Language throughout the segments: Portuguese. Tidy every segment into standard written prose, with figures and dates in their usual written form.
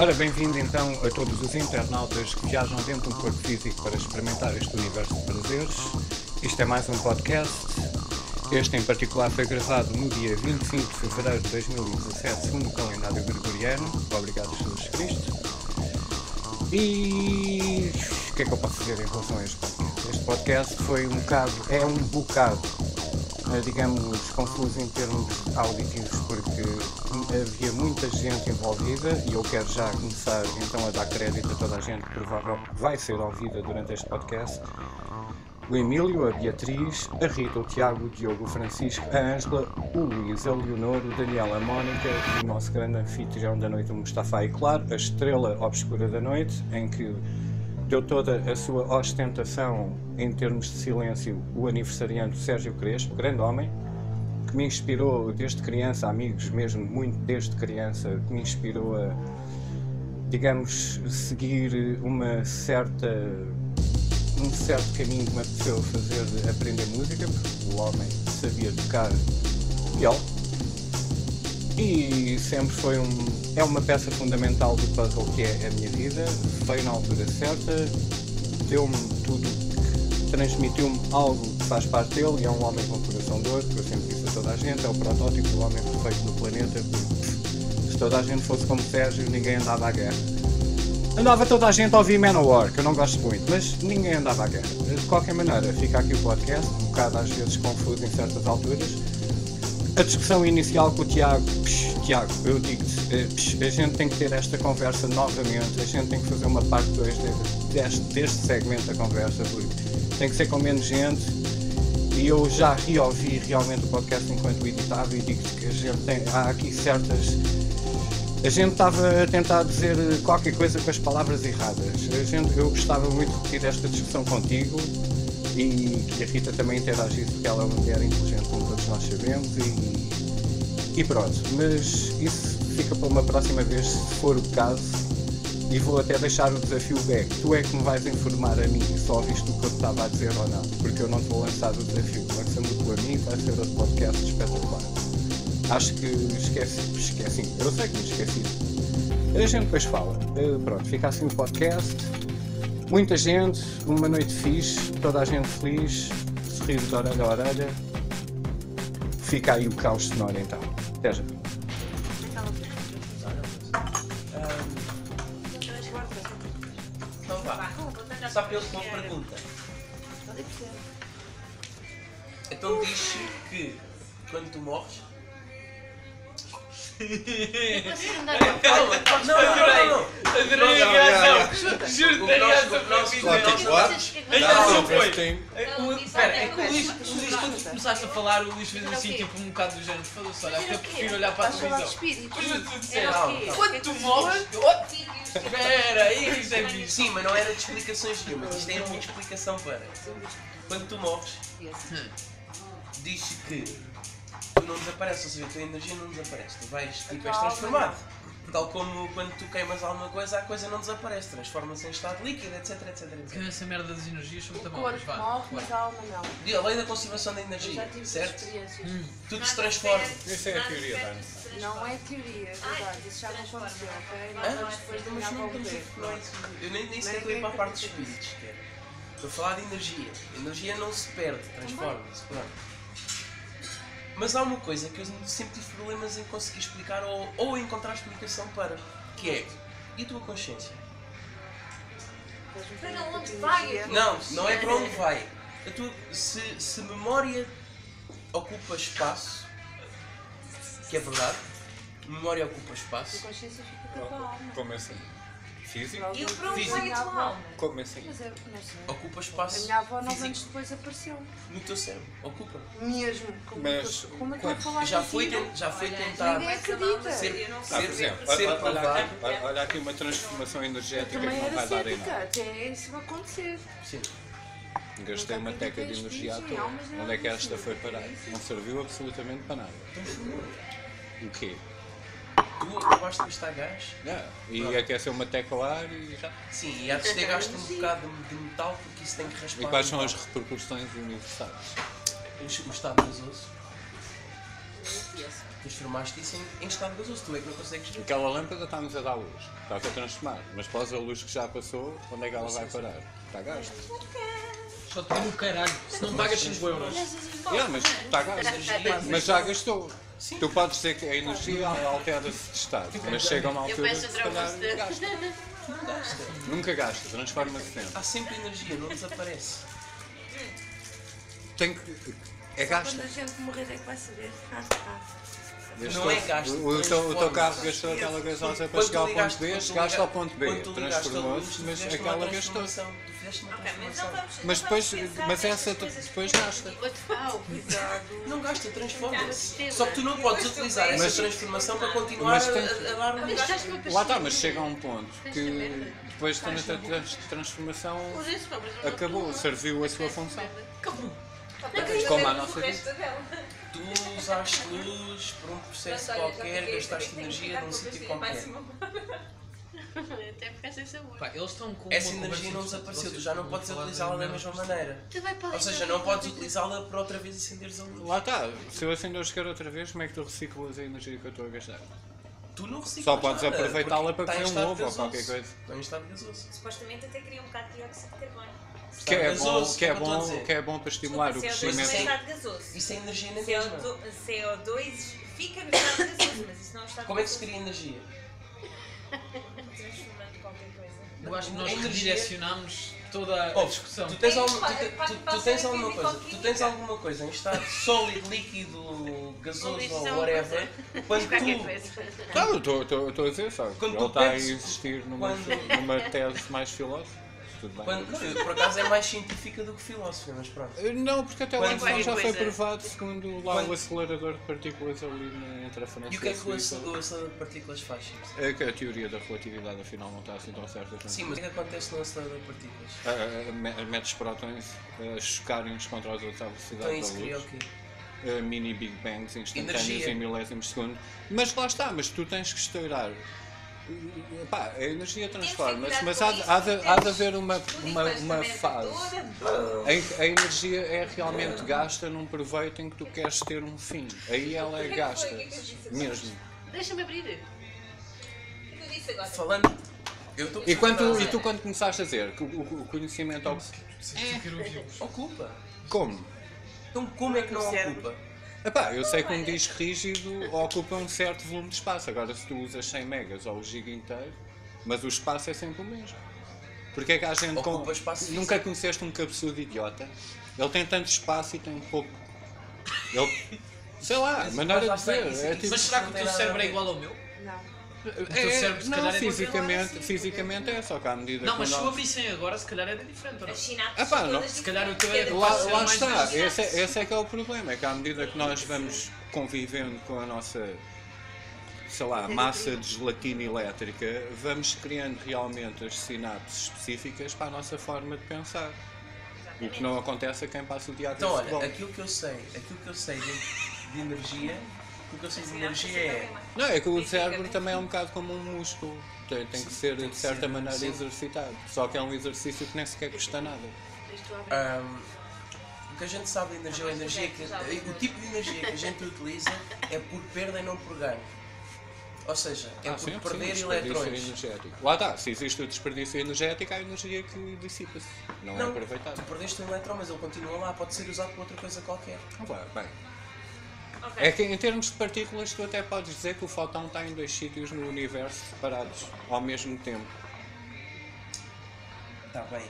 Ora, bem-vindo então a todos os internautas que viajam dentro de um corpo físico para experimentar este universo de prazeres. Isto é mais um podcast. Este em particular foi gravado no dia 25 de fevereiro de 2017, segundo o calendário gregoriano. Obrigado, Jesus Cristo. E o que é que eu posso dizer em relação a este podcast? Este podcast foi é um bocado, digamos, confuso em termos auditivos, porque havia muita gente envolvida e eu quero já começar então a dar crédito a toda a gente que provavelmente vai ser ouvida durante este podcast. O Emílio, a Beatriz, a Rita, o Tiago, o Diogo, o Francisco, a Ângela, o Luís, a Leonor, o Daniel, a Mónica e o nosso grande anfitrião da noite, o Mustafa, e claro, a estrela obscura da noite, em que deu toda a sua ostentação em termos de silêncio o aniversariante Sérgio Crespo, grande homem, que me inspirou desde criança, amigos mesmo, muito desde criança, que me inspirou a, digamos, seguir um certo caminho que me apeteceu fazer, aprender música, porque o homem sabia tocar viola e sempre é uma peça fundamental do puzzle que é a minha vida. Veio na altura certa, deu-me tudo, transmitiu-me algo que faz parte dele e é um homem com coração de ouro, que eu sempre disse a toda a gente, é o protótipo do homem perfeito do planeta, porque se toda a gente fosse como Sérgio, ninguém andava à guerra. Andava toda a gente a ouvir Manowar, que eu não gosto muito, mas ninguém andava à guerra. De qualquer maneira, fica aqui o podcast, um bocado às vezes confuso em certas alturas. A discussão inicial com o Tiago, eu digo-te, a gente tem que ter esta conversa novamente, a gente tem que fazer uma parte 2 deste segmento da conversa, porque tem que ser com menos gente. E eu já reouvi realmente o podcast enquanto editava e digo-te que há aqui certas... A gente estava a tentar dizer qualquer coisa com as palavras erradas. Eu gostava muito de ter esta discussão contigo e que a Rita também interagisse, porque ela é uma mulher inteligente, como todos nós sabemos, e pronto. Mas isso fica para uma próxima vez, se for o caso, e vou até deixar o desafio back. Tu é que me vais informar a mim, só ouviste o que eu estava a dizer ou não, porque eu não te vou lançar o desafio. Vai ser muito a mim, vai ser outro podcast espetacular. Acho que esqueci, eu sei que me esqueci. A gente depois fala. Pronto, fica assim o podcast. Muita gente, uma noite fixe, toda a gente feliz, sorriso de orelha a orelha. Fica aí o caos sonoro então. Até já. Então vá. Só pela tua pergunta. Então diz que quando tu morres. Adorei a reação. Juro que tem reação para mim. Espera, é que o Luís, quando começaste a falar, o Luís fez assim, tipo um bocado do género. Foda-se, olha, até prefiro olhar para a televisão. Quando tu disseste, quando tu morres, espera, isso é bicho. Sim, mas não era de explicações nenhumas. Isto é muita explicação para. Quando tu morres, diz que tu não desapareces, ou seja, a tua energia não desaparece, tu vais, tipo, és transformado. Tal como quando tu queimas alguma coisa, a coisa não desaparece, transforma-se em estado líquido, etc. Que essa merda das energias são muito O corpo morre, mas a alma não. A lei da conservação da energia, certo? Tudo se transforma. Isso é a teoria, Dani. Não é teoria, é verdade, isso já não aconteceu, ok? Não vamos depois de minha avó morrer. Eu nem sequer estou a ir para a parte dos espíritos, sequer. Estou a falar de energia. A energia não se perde, transforma-se, pronto. Mas há uma coisa que eu sempre tive problemas em conseguir explicar ou encontrar explicação para, que é, e a tua consciência? Para onde vai? Não é para onde vai. Se memória ocupa espaço, que é verdade, memória ocupa espaço. A consciência fica com a alma. Como assim? Físico? E para onde vai a tua alma? Como assim? Mas é, não sei. Ocupa A espaço minha avó 9 físico anos depois apareceu. no teu cérebro. Ocupa. Mesmo. Como Mas eu estou a falar Já foi contigo. tentado Ninguém acredita. Por exemplo, olha aqui uma transformação energética que Também não era vai dar em cética, nada. até isso vai acontecer. Sim. Gastei uma teca de energia à toa. Onde é que esta foi parar? Não serviu absolutamente para nada. O quê? Tu acabaste de gastar gás? E aqueceu uma teca ao ar e já. Sim, e há de ter gasto um bocado de metal porque isso tem que raspar. E quais são as repercussões universais? O estado dos ossos? transformaste isso em estado gasoso. Tu é que não consegues ver. Aquela lâmpada está-nos a dar luz, estás a transformar, mas após a luz que já passou, onde é que ela vai parar? Está gasto. Só te no caralho, se não pagas 5 euros. Mas está gasto. Mas já gastou. Tu podes dizer que a energia altera-se de estado, mas chega a uma altura que se calhar gasta. Tu não gasta. Nunca gasta, transforma-se sempre. Há sempre energia, não desaparece. Tem que. É gasto. Quando a gente morrer é que vai saber. Não é gasto, O teu transforma-se. carro gastou aquela gasosa para Quando chegar ao tu ponto ligaste- B, quando tu chegaste liga- ao ponto B, quando tu ligaste a transformou-se, luz, tu mas fizeste uma aquela gastou. transformação. Tu fizeste uma Ok, mas transformação. não vamos. Mas não vamos depois, pensar mas essa nestas coisas depois que gasta. Não gasta, transforma-se. Sistema. Só que tu não podes utilizar essa Mas- transformação para continuar mas a tem- dar um gasto. Lá está, mas chega a um ponto que depois de tanta transformação acabou, serviu a sua função. Como a nossa vida. Tu usaste luz por um processo qualquer, gastaste energia num sítio qualquer. Até ficar sem sabor. Pá, eles estão com Essa uma energia não conversa desapareceu, tu vocês já não estão a podes falar utilizá-la da de mesma merdas. maneira. Tu vai para Ou seja, não podes utilizá-la para outra vez acenderes a luz. Lá está, se eu acender o isqueiro outra vez, como é que tu reciclas a energia que eu estou a gastar? Tu não reciclas Só podes nada, aproveitá-la porque para está em cozer um estado ovo ou gasoso. qualquer coisa. Está em estado gasoso. Supostamente até cria um bocado de dióxido de carbono. Que é gasoso, bom, que é como eu estou a bom, dizer. que é bom para estimular o CO2 crescimento. não é estado gasoso. Isso é energia na mesma. CO2 fica no estado gasoso, mas isso não é um estado Como é que se gasoso. cria energia? Transformando qualquer coisa. Eu acho que nós Energia- redirecionámos toda a Oh, discussão. tu tens, É, alguma, pá, tu, pá, tu- tu passa tens a alguma física coisa, ou tu química. tens alguma coisa em estado sólido, líquido, gasoso Isso ou é uma whatever, quando Qualquer tu, coisa. Não, eu estou a dizer, sabe? Quando Ele tu está a pensas- existir quando- numa tese mais filósofa. Tudo bem. quando não, por acaso é mais científica do que filósofa, mas pronto. Não, porque até lá Quando então qualquer já foi coisa- provado, segundo lá Quando- o acelerador de partículas ali entre a França E o que é que o Suíça, acelerador de partículas faz? é que a teoria da relatividade afinal não está assim tão certa. quanto Sim, mas o que é que acontece no acelerador de partículas? metes prótons a chocarem uns contra os outros à Então velocidade isso da cria o luz. quê? Mini Big Bangs instantâneos Energia. em milésimos de segundo. Mas lá está, mas tu tens que estourar. Pá, a energia transforma-se, mas há de haver uma fase em que a energia é realmente gasta num proveito em que tu queres ter um fim. Aí ela é gasta, mesmo. Deixa-me abrir. Eu disse agora. Falando. Eu estou E tu quando começaste a dizer que o conhecimento ocupa. como? Então como é que não ocupa? Epá, eu sei que um disco rígido ocupa um certo volume de espaço. Agora, se tu usas 100 megas ou o giga inteiro, mas o espaço é sempre o mesmo. Porque é que há gente Ocupa espaço Nunca conheceste um cabeçudo idiota? Ele tem tanto espaço e tem pouco. Ele... Sei lá, Mas maneira lá de está, dizer. isso- É isso- tipo... Mas será que não o tem teu nada a cérebro é ver. igual ao meu? Não. O teu cérebro se não, calhar é fisicamente é, só que à medida Não, que mas se nós- eu abrissem agora, se calhar era diferente, ou não? As sinapses Ah, pá, são não. todas Se calhar o teu diferentes. é Lá, Pode ser lá mais está, mais esse é que é o problema, é que à medida que nós vamos convivendo com a nossa, sei lá, massa de gelatina elétrica, vamos criando realmente as sinapses específicas para a nossa forma de pensar. O que não acontece a quem passa o dia a ver Então futebol. olha, aquilo que eu sei de energia, o que eu sei de energia é. Não, é que o cérebro também é um bocado como um músculo. Tem que ser, tem de que certa ser, maneira, sim. exercitado. Só que é um exercício que nem sequer custa nada. O que a gente sabe de energia ou energia que, o tipo de energia que a gente utiliza é por perda e não por ganho. Ou seja, é por sim, perder sim, eletrões. desperdício energético. Lá está, se existe o desperdício energético, há energia que dissipa-se. Não é Não, aproveitada. tu perdeste um eletrão, mas ele continua lá, pode ser usado para outra coisa qualquer. Bem, é que em termos de partículas, tu até podes dizer que o fóton está em dois sítios no universo separados ao mesmo tempo. Está bem.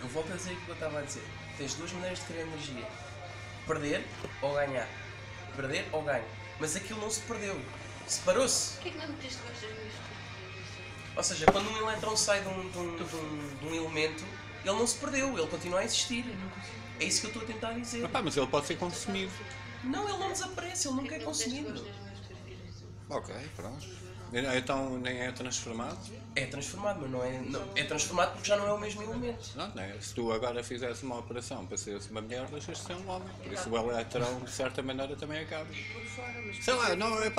Eu volto a dizer o que eu estava a dizer. Tens duas maneiras de criar energia. Perder ou ganhar. Perder ou ganho. Mas aquilo não se perdeu. Separou-se. Porquê que não meteste debaixo das minhas coisas? Ou seja, quando um eletrão sai de um elemento, ele não se perdeu, ele continua a existir. É isso que eu estou a tentar dizer. Mas ele pode ser consumido. Não, ele não desaparece, ele nunca é consumido. Ok, pronto. Então nem é transformado? É transformado, mas não é. Não, é transformado porque já não é o mesmo elemento. Não, não é. Se tu agora fizesse uma operação para ser uma mulher, deixas de ser um homem. Por isso o eletrão, de certa maneira, também acaba. Sei lá, não, é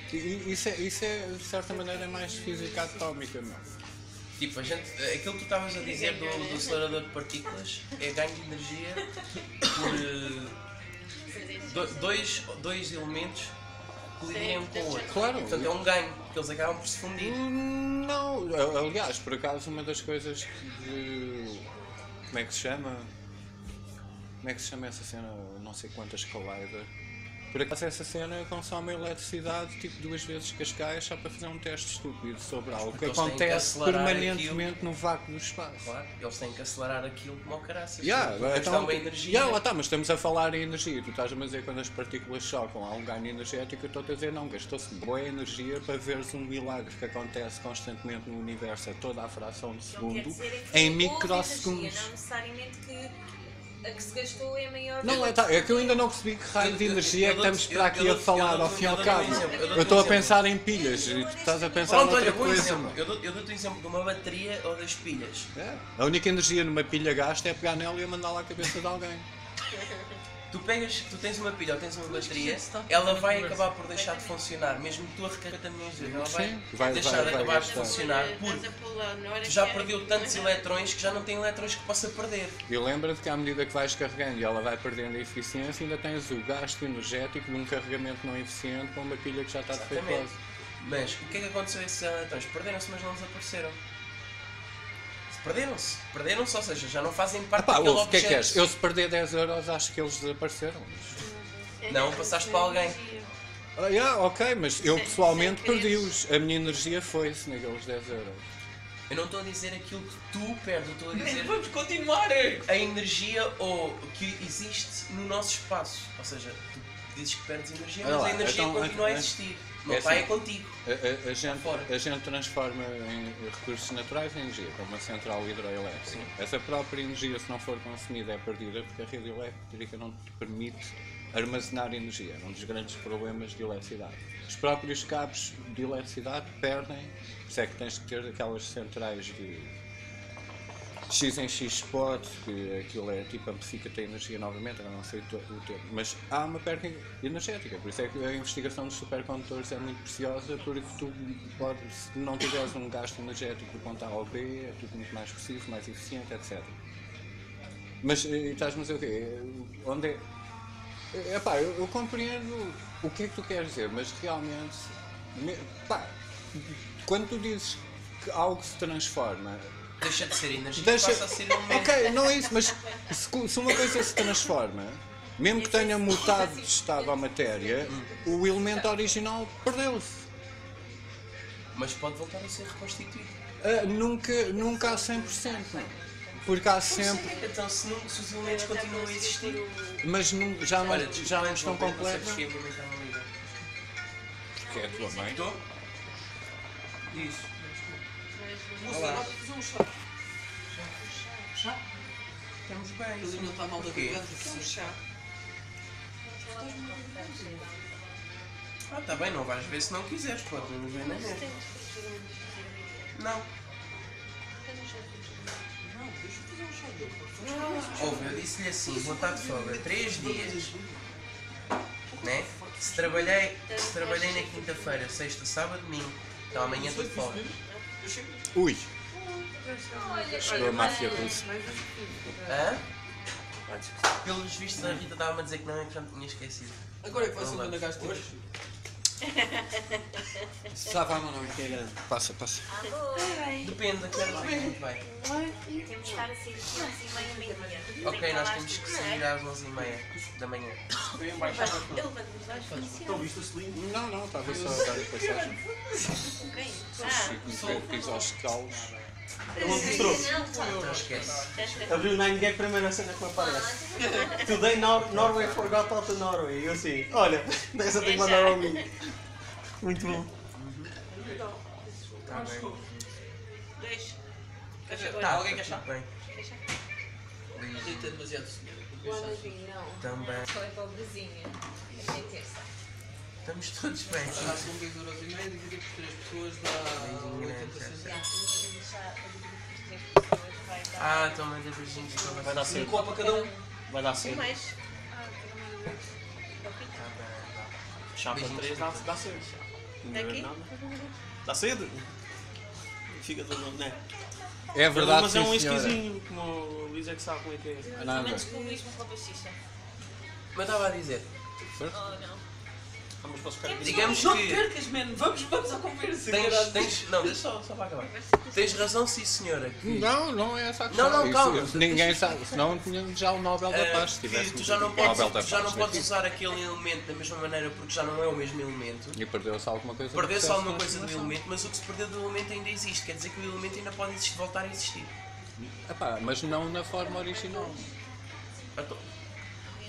que isso é, de certa maneira, mais física atómica, não. Tipo, aquilo que tu estavas a dizer do acelerador de partículas é ganho de energia dois elementos colidem um com o outro. Claro. Portanto, é um ganho, porque eles acabam por se fundir. Não, aliás, por acaso, uma das coisas que. Como é que se chama? Como é que se chama essa cena? Não sei quantas Collider. Por acaso essa cena consome eletricidade tipo 2 vezes Cascais só para fazer um teste estúpido sobre algo que eles têm que acontece acelerar permanentemente no vácuo do espaço. Claro, eles têm que acelerar aquilo como ao caraças. Então, uma energia. lá está, mas estamos a falar em energia. Tu estás a dizer quando as partículas chocam há um ganho energético, eu estou a dizer não, gastou-se boa energia para veres um milagre que acontece constantemente no universo a toda a fração de segundo em microsegundos. Não necessariamente que a que se gastou é maior. Não, é que eu ainda não percebi que raio de energia é que estamos para aqui a falar, ao fim e ao cabo. Eu estou a pensar em pilhas e tu estás a pensar Pronto, noutra olha, coisa. exemplo. Eu dou-te o exemplo de uma bateria ou das pilhas. É. A única energia numa pilha gasta é pegar nela e a mandá-la à cabeça de alguém. Tu tens uma pilha ou tens uma bateria, ela vai acabar por deixar de funcionar, mesmo que tu a recarga também ela vai deixar de acabar de funcionar porque tu já perdeu tantos eletrões que já não tem eletrões que possa perder. E lembra-te que à medida que vais carregando e ela vai perdendo a eficiência, ainda tens o gasto energético de um carregamento não eficiente para uma pilha que já está defeituosa. Mas o que é que aconteceu a esses eletrões? Perderam-se, mas não desapareceram. Perderam-se, ou seja, já não fazem parte daquele objeto. O que é que és? Eu se perder 10 euros acho que eles desapareceram. Não, passaste para alguém. Ok, mas eu pessoalmente perdi-os. A minha energia foi-se naqueles 10 euros. Eu não estou a dizer aquilo que tu perdes, eu estou a dizer Vamos continuar! a energia ou que existe no nosso espaço. Ou seja, tu dizes que perdes energia, mas a energia continua a existir. Não está é contigo. A gente transforma em recursos naturais em energia, como uma central hidroelétrica. Sim. Essa própria energia, se não for consumida, é perdida porque a rede elétrica não te permite armazenar energia. É um dos grandes problemas de eletricidade. Os próprios cabos de eletricidade perdem, por isso é que tens que ter aquelas centrais de X em X spot, que aquilo é tipo amplifica-te a energia novamente, eu não sei o termo, mas há uma perda energética, por isso é que a investigação dos supercondutores é muito preciosa, porque tu podes, se não tiveres um gasto energético do ponto A ao B, é tudo muito mais preciso, mais eficiente, etc. Mas estás-me a dizer o quê? Onde é? Epá, eu compreendo o que é que tu queres dizer, mas realmente, quando tu dizes que algo se transforma, deixa de ser energia, passa a ser elemento. Ok, não é isso, mas se uma coisa se transforma, mesmo que tenha mutado de estado à matéria, o elemento original perdeu-se. Mas pode voltar a ser reconstituído. Nunca há 100%, não. Porque há sempre. Então, se os elementos continuam a existir. Mas já não estão completos. Porque é a tua mãe. Estou? Diz. Olá. Chá? Estamos bem. Ele não está mal da garganta. Está bem, não vais ver se não quiseres, pode não ver na net. Não. Ouve, eu disse-lhe assim, vou estar de folga 3 dias. Né? Se trabalhei na quinta-feira, sexta, sábado, domingo. Então amanhã estou de folga. Ui! Chegou a máfia russa. Hã? Pelos vistos a Rita estava-me a dizer que não, é que já me tinha esquecido. Agora é que vai ser quando a gasto hoje. Estava a mão não inteira. Passa. Depende da que hora muito bem. Temos de estar a sair aqui às 11h30, meia-dia. Ok, nós temos que sair às 11h30 da manhã. Eu levanto-me os olhos. Então viste o selinho? Não, estava só a dar a passagem. Ok. Chico quis aos calos. Ele não mostrou. Não esquece. Abriu o 9gag, primeira cena que me aparece. Today Norway forgot how to Norway. E eu assim, olha, dessa tem que mandar ao mim. Muito bom. Está bem. Tá, alguém quer chá? Bem. Rita é demasiado senhora. Também. Só é pobrezinha. É terça. Estamos todos bem. Pagasse um 2,5€, dividido por 3 pessoas dá 80 centavos. Estou a mandar beijinhos para vocês. Vai dar Um cedo. copo a cada um. Vai dar cedo. Mais. Chá para 3 dá cedo. Daqui? Dá cedo? Fica todo, né? É verdade, mas é um sim, senhora. whiskyzinho, como o Luís é que sabe como é que é. Nada. Menos que o Luís me roubou xixa. Mas estava a dizer, Ou não? Digamos Não que percas, mano. Vamos à conversa. não, deixa só para acabar. Tens razão, sim senhora. Que Não é essa a questão. Não, calma. Ninguém sabe, senão tínhamos já o Nobel da Paz. Se que tivéssemos tu já não o Nobel da podes, já não Paz, podes usar aquele elemento da mesma maneira porque já não é o mesmo elemento. E perdeu-se alguma coisa. Perdeu-se alguma coisa do elemento, mas o que se perdeu do elemento ainda existe. Quer dizer que o elemento ainda pode voltar a existir. Epá, mas não na forma original. Então,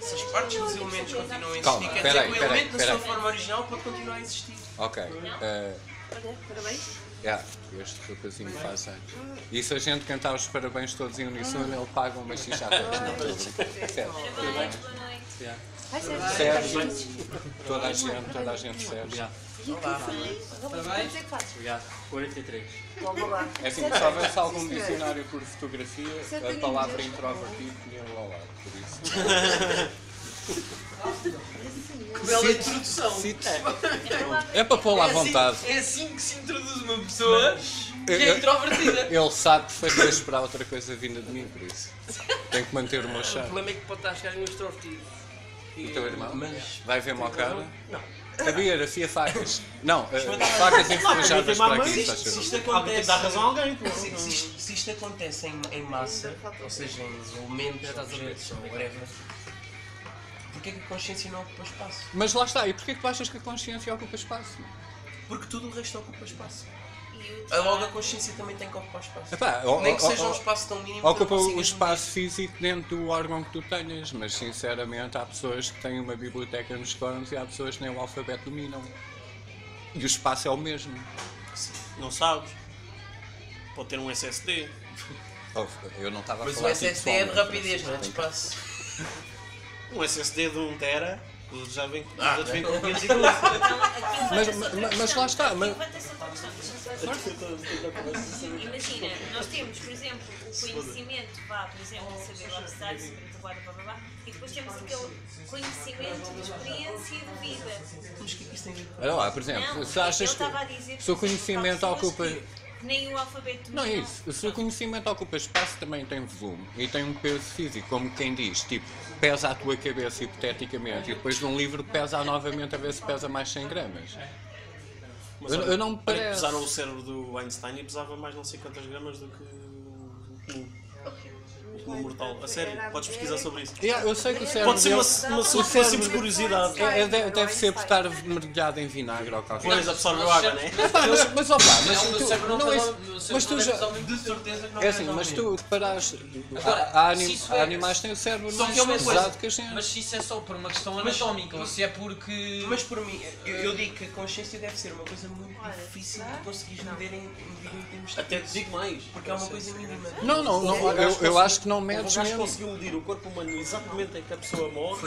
se as partes dos elementos continuam a existir, Calma, quer dizer que o peraí, elemento na sua forma original pode continuar a existir. Ok. Olha, parabéns. Este rapazinho faz anos. E se a gente cantar os parabéns todos em uníssono, ele paga uma xixi a todos. Não, estou a brincar. Sério. Parabéns, boa noite. Vai ser. Serve. Toda a gente serve. Parabéns. que fazes? Obrigado. 43. Vamos lá. É assim, se houvesse algum dicionário por fotografia, a palavra introvertido tinha lá ao lado, por isso. Que bela introdução. É para pô-la à vontade. É assim que se introduz uma pessoa que é introvertida. Ele sabe que foi esperar outra coisa vinda de mim, por isso. Tenho que manter o meu O charme. problema é que pode estar a chegar em um extrovertido. O teu irmão? Mas- Vai ver-me ao cara? Não. A Bia afia facas. Não, facas enferrujadas para aqui, se faz Se favor. isto Alguém tem acontece, que dar razão a alguém. se isto acontece em massa, ou seja, em elementos, objetos ou whatever, porquê é que a consciência não ocupa espaço? Mas lá está, e porquê que tu achas que a consciência ocupa espaço? Porque tudo o resto ocupa espaço. E Logo a consciência também tem que ocupar espaço. Epá, Nem que seja um espaço tão mínimo que ocupa não o consigas espaço físico dentro do órgão que tu tenhas, mas sinceramente há pessoas que têm uma biblioteca nos cornos e há pessoas que nem o alfabeto dominam. E o espaço é o mesmo. Não sabes. Pode ter um SSD. Oh, eu não estava a Mas o falar assim SSD é de pessoalmente, rapidez, não é de tem que- espaço. Um SSD de 1 tera. Já vem com 512. Mas lá está, mas, levanta-se outra questão. Imagina, nós temos, por exemplo, o conhecimento, por exemplo, de saber obstar, e depois temos aquele conhecimento de experiência e de vida. Mas o que é que isso tem a ver com olha lá, por exemplo, se achas ele que estava a dizer se o conhecimento há pessoas ocupa... que nem o alfabeto Não é dominam. isso, se o conhecimento ocupa espaço também tem volume e tem um peso físico, como quem diz, tipo, pesa a tua cabeça hipoteticamente e depois de um livro pesa novamente a ver se pesa mais 100 gramas. Mas Eu não me parece. Pesaram o cérebro do Einstein e pesava mais não sei quantas gramas do que o mortal. A sério, podes pesquisar sobre isso. Eu sei que o cérebro Pode ser uma dele- simples curiosidade. deve ser por estar mergulhado em vinagre ou qualquer Pois coisa. absorve água, não é? Mas opá, mas Não, o meu tu, cérebro não é pesa isso. ao- o meu Mas cérebro tu não já... pesa ao mesmo. de certeza que não É assim, ao mas mesmo. tu parares... Agora, Há se isso é- animais que têm o cérebro Só mais que é uma pesado coisa. que a gente. Mas se isso é só por uma questão anatómica, ou se é porque. Mas por mim, eu digo que a consciência deve ser uma coisa muito difícil de conseguires medir em termos de Até te peso. digo mais. Porque é uma coisa mínima. Não, eu acho que não medes O gajo mesmo. conseguiu medir o corpo humano exatamente em que a pessoa morre.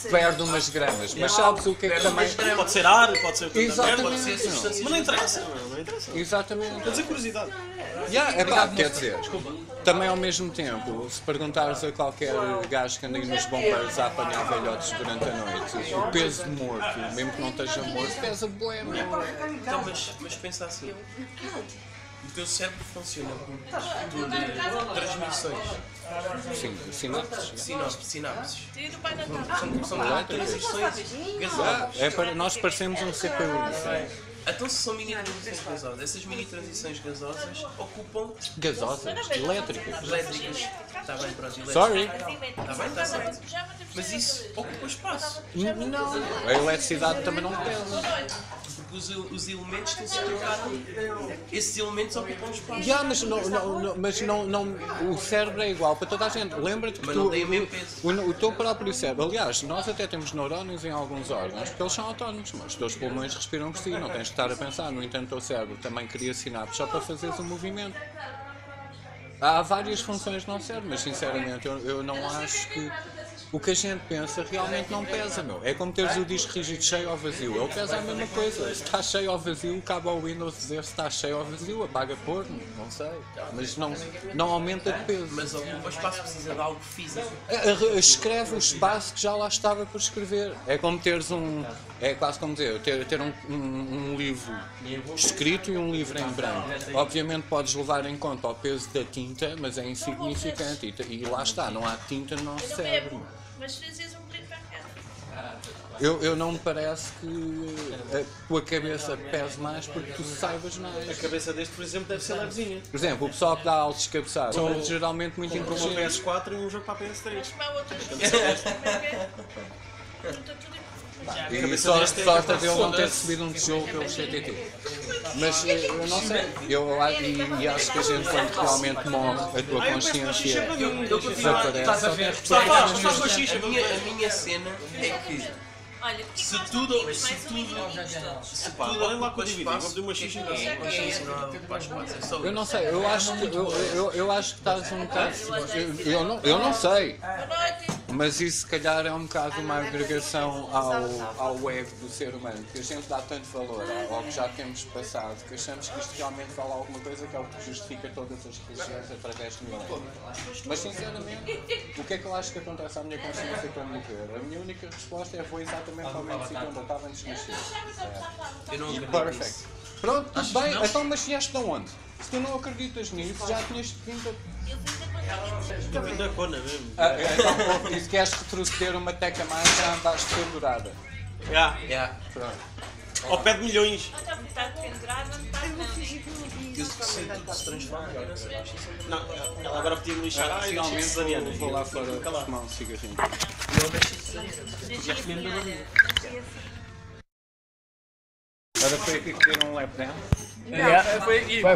Perde umas gramas. Mas sabes o que é que também... Pode ser ar, pode ser o que Exatamente. pode ser Ser substâncias Mas não interessa, não interessa. Exatamente. Estou a dizer curiosidade. Quer dizer, também ao mesmo tempo, se perguntares a qualquer gajo que anda aí nos bombeiros a apanhar velhotes durante a noite, o peso de morto, mesmo que não esteja morto, pesa bué, meu. Então, mas pensa assim. O teu cérebro funciona por transmissões. Sim, sinapses. Sinapses. E do pai da São transições gasosas. Nós parecemos um CPU. Então se são mini transições gasosas, essas mini transições gasosas ocupam Gasosas, elétricas. elétricas. Está bem, pronto, elétricas. Sorry. Está bem, está certo. Mas isso ocupa espaço. Não. A eletricidade também não pesa. Porque os elementos têm-se trocado. Esses elementos ocupam espaço. Mas o cérebro é igual para toda a gente. Lembra-te que Mas não tem o mesmo peso. o teu próprio cérebro, aliás, nós até temos neurónios em alguns órgãos porque eles são autónomos, mas os teus pulmões respiram por si, não tens de estar a pensar. No entanto, o teu cérebro também cria sinapses só para fazeres o movimento. Há várias funções no cérebro, mas sinceramente eu não acho que o que a gente pensa realmente não pesa, meu. É como teres o disco rígido cheio ou vazio. Ele pesa a mesma coisa. Se está cheio ou vazio, cabe ao Windows dizer se está cheio ou vazio, apaga por, não sei. Mas não aumenta de peso. Mas ocupa espaço, precisa de algo físico. Escreve o espaço que já lá estava por escrever. É como teres um... É quase como dizer, ter um livro escrito e um livro em branco. Obviamente podes levar em conta o peso da tinta, mas é insignificante. E lá está, não há tinta no nosso cérebro. Mas fazes um bocadinho para cada. Eu não me parece que a tua cabeça pese mais porque tu saibas mais. A cabeça deste, por exemplo, deve ser levezinha. Por exemplo, o pessoal que dá altos cabeçados são geralmente muito Comprou uma inteligentes. PS4 e um jogo para a PS3. Mas para outra E sorte a dele não ter recebido um tijolo pelo CTT. Mas eu não sei, e acho que a gente quando realmente morre, a tua consciência desaparece. Estás a ver? Estás com a xixa. A minha cena é que Olha, se tudo mais um Pá, olhem lá com o DVD, vou pedir uma xixa em casa. Eu não sei, eu acho que estás um bocado. Eu não sei. Mas isso se calhar é um bocado uma agregação ao ego do ser humano, que a gente dá tanto valor ao que já temos passado, que achamos que isto realmente vale alguma coisa, que é o que justifica todas as religiões através de milênios. Mas sinceramente, o que é que eu acho que acontece à minha consciência quando morrer? A minha única resposta é vou exatamente ao mesmo sítio onde eu estava antes de nascer. eu não acredito Perfect. nisso. Pronto, tudo bem, então mas vieste de onde? Se tu não acreditas nisso, já tinhas vindo a... Está vindo da cona mesmo. Então, e se queres retroceder uma teca mais, já andaste pendurada. Yeah. Pronto. Ao pé de milhões. Está pendurado, não está Eu sei que tudo se transforma, eu não sei. Não, ela agora podia me lixar. Ah, Finalmente vou lá fora fumar um cigarrinho. Agora foi aqui que deram um lap down. Foi aqui. Foi.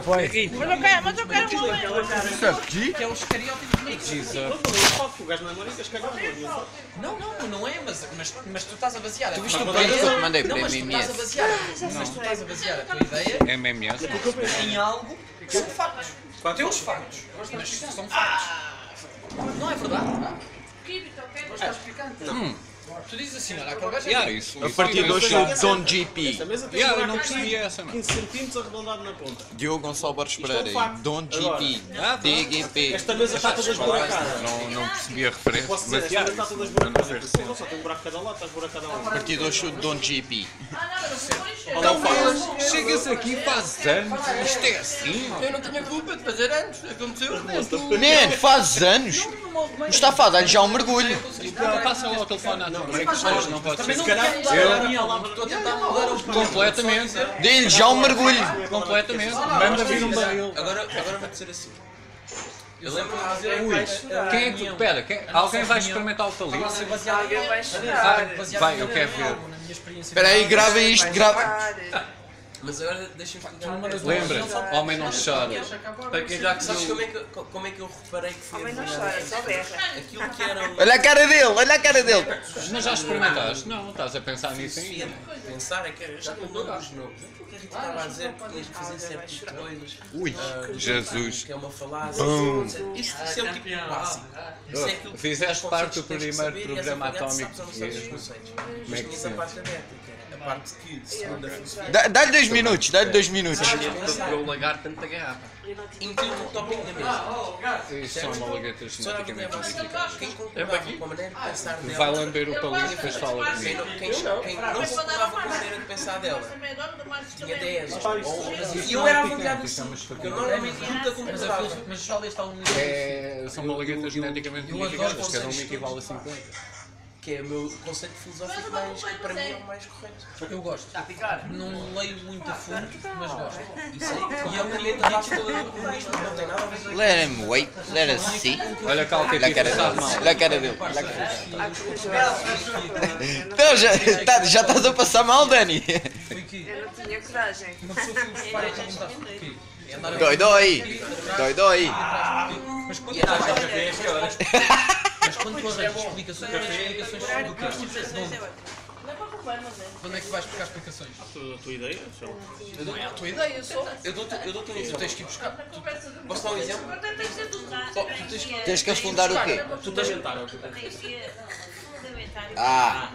Mas eu quero um Que é os estereótipos de Jesus. O gajo não é maricas, calhar. Não é, mas tu estás a basear. Tu viste o vídeo que eu te mandei para Mas tu estás a basear. Mas tu estás a basear a tua ideia MMS. em algo que são factos. Teus factos. Mas são factos. Não é verdade? Mas estás explicando. Tu dizes assim, olha, aquele gajo é Isso. A partir de hoje sou Don GP. Eu não percebi essa, não. 15 centímetros arredondado na ponta. Diogo Gonçalo Borges Pereira e Don GP. DGP. Esta mesa está toda esburacada. Não percebi a referência. Posso dizer, esta mesa está toda esburacada. Porra, só tem um buraco cada lado, está esburacada A lá. partir de hoje sou Don GP. Então chegas aqui e fazes anos. Isto é assim. Eu não tinha culpa de fazer anos. Aconteceu. Man, fazes anos? Mustafa, dá-lhe já um mergulho. Passa lá o telefone à tua mãe que isto não pode ser. Se calhar estou a tentar mudar o Completamente. Dê-lhe já um mergulho. Completamente. Manda vir um barril. Agora vou dizer assim. Eu lembro-me de dizer Quem é que... Espera, alguém vai experimentar o palito? Alguém vai chorar. Vai, eu quero ver. Espera aí, grava isto, grava. mas agora deixa-me explicar. Lembra-te, homem não chora. Para quem já sabes como é que eu reparei que foi Homem não chora, só berra. aquilo que era Olha a cara dele, olha a cara dele. Mas já experimentaste? Não, estás a pensar nisso ainda. pensar é que era já com nomes novos. O que a Rita estava a dizer que tinhas que fazer certas coisas. Ui, Jesus. Que é uma falácia. Isso é o tipo básico. Isso é aquilo que Fizeste tu parte do tens que primeiro saber, programa e essa atómico sabes ou não sabes os português. conceitos. Como é Mas que tinhas se a parte adética, a parte que, segundo a filosofia, Dá-lhe 2 minutos, dá-lhe 2 minutos. Pegou o lagarto dentro da garrafa. incluiu um tópico na mesa. Isso são malaguetas Só era geneticamente modificados. Quem concordava com a maneira de pensar dela, vai lamber o palito e depois fala quem comigo. quem não concordava com a maneira de pensar dela, tinha 10 ou 11. E Isso eu não é era picante, avaliado isso é assim, umas porque eu faquinhas. normalmente nunca concordava. Mas já leste algum livro? São malaguetas geneticamente modificadas, cada uma equivale a 50. Que é o meu conceito filosófico mais, que para mim é o mais correto. Eu gosto. Não leio muito a fundo, mas gosto. Isso aí, e é uma mente base do comunismo, não tem nada a ver com Let him wait, let us see. Olha cá o que Olha a é cara que dele, sabe mal. olha a cara dele. Então já estás a passar mal, Dani. Foi que Eu não tinha coragem. uma pessoa filosofar e perguntar porquê. É andar a Dói, dói. Dói, dói. Mas quando tu arranjas explicações, do quê? Quando é que vais buscar explicações? A tua ideia? Não é a tua ideia só. Eu dou-te um Tu exemplo. tens que ir buscar. Posso dar um exemplo? Tens que afundar o quê? Fundamentar. Fundamentário. Ah.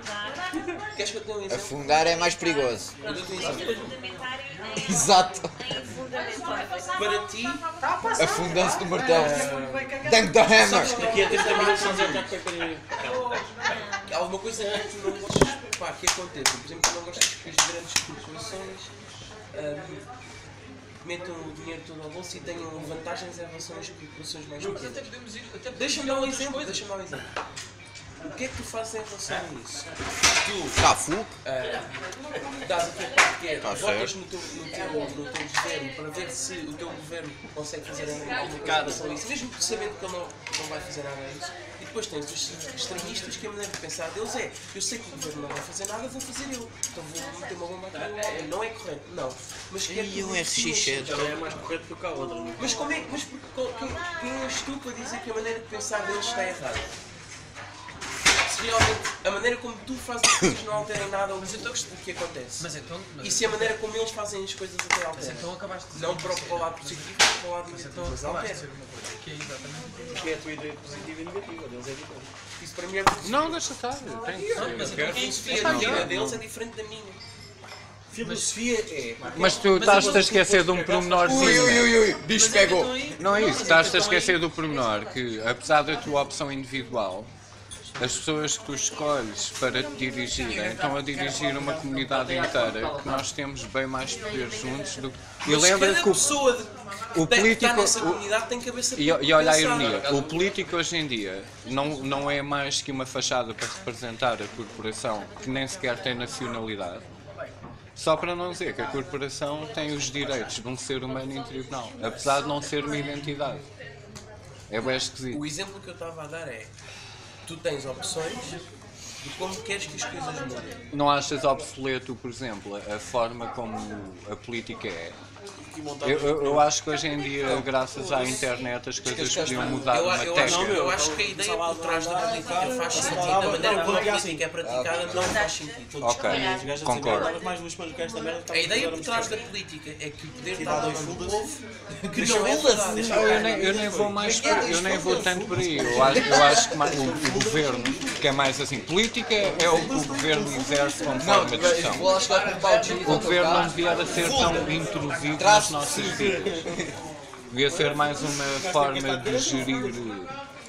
Queres que eu te dê um exemplo? Afundar é mais perigoso. Eu dou-te um exemplo. Fundamentário Exato. em fundamentário. Para ti, Afundam-se do martelo. Dang the hammer. Daqui a 30 minutos só dizer que é para há alguma coisa que tu não gostas que aconteça. Por exemplo, tu não gostas que as grandes corporações metam o dinheiro todo ao bolso e tenham vantagens em relação às corporações mais pequenas. Deixa-me dar um exemplo. O que é que tu fazes em relação a isso? Cafu? Dás a tua parte que é, Tá votas certo. no teu governo para ver se o teu governo consegue fazer alguma coisa em relação a isso, mesmo sabendo que ele não vai fazer nada a isso. E depois tens os extremistas que a maneira de pensar deles é: eu sei que o governo não vai fazer nada, vou fazer eu. Então vou meter uma bomba aqui. Não é correto, não. Mas quer que E um RX7? É mais correto do que a outra. Não é? Mas como é? Mas quem és tu para dizer que a maneira de pensar deles está errada? Se realmente a maneira como tu fazes as coisas não altera em nada o que acontece. E se a maneira como eles fazem as coisas até altera? Então acabaste de dizer Não para o lado positivo, mas para o lado negativo. Mas altera. que é exatamente. Porque é a tua ideia positiva e negativa, deles é diferente. Isso para mim é Não, deixa estar. Tem que ser. a filosofia da vida deles é diferente da minha. Filosofia é. Mas tu estás-te a esquecer de um pormenorzinho. Bicho pegou. Não é isso, estás-te a esquecer do pormenor que, apesar da tua opção individual, as pessoas que tu escolhes para te dirigirem estão a dirigir uma comunidade inteira que nós temos bem mais poder juntos do que. E lembra cada que pessoa o que político. está nessa comunidade tem cabeça para E olha a pensar. ironia, o político hoje em dia não é mais que uma fachada para representar a corporação que nem sequer tem nacionalidade. Só para não dizer que a corporação tem os direitos de um ser humano em tribunal, apesar de não ser uma identidade. É bem esquisito. O exemplo que eu estava a dar é: tu tens opções de como queres que as coisas mudem. Não achas obsoleto, por exemplo, a forma como a política é? Eu acho que hoje em dia, graças à internet, as coisas podiam mudar uma Eu tecla. acho que a ideia por trás da política faz sentido, a maneira como a política é praticada não faz sentido. Ok, concordo. Mais duas semanas que esta merda. A ideia por trás da política é que o poder está ao povo, que não é verdade. Eu nem vou mais eu nem vou tanto por aí. Eu acho que o governo, que é mais assim, política é o que o governo exerce como forma de gestão. Vou lá chegar com o pau de O governo não devia de ser tão intrusivo nas nossas vidas. Devia ser mais uma forma de gerir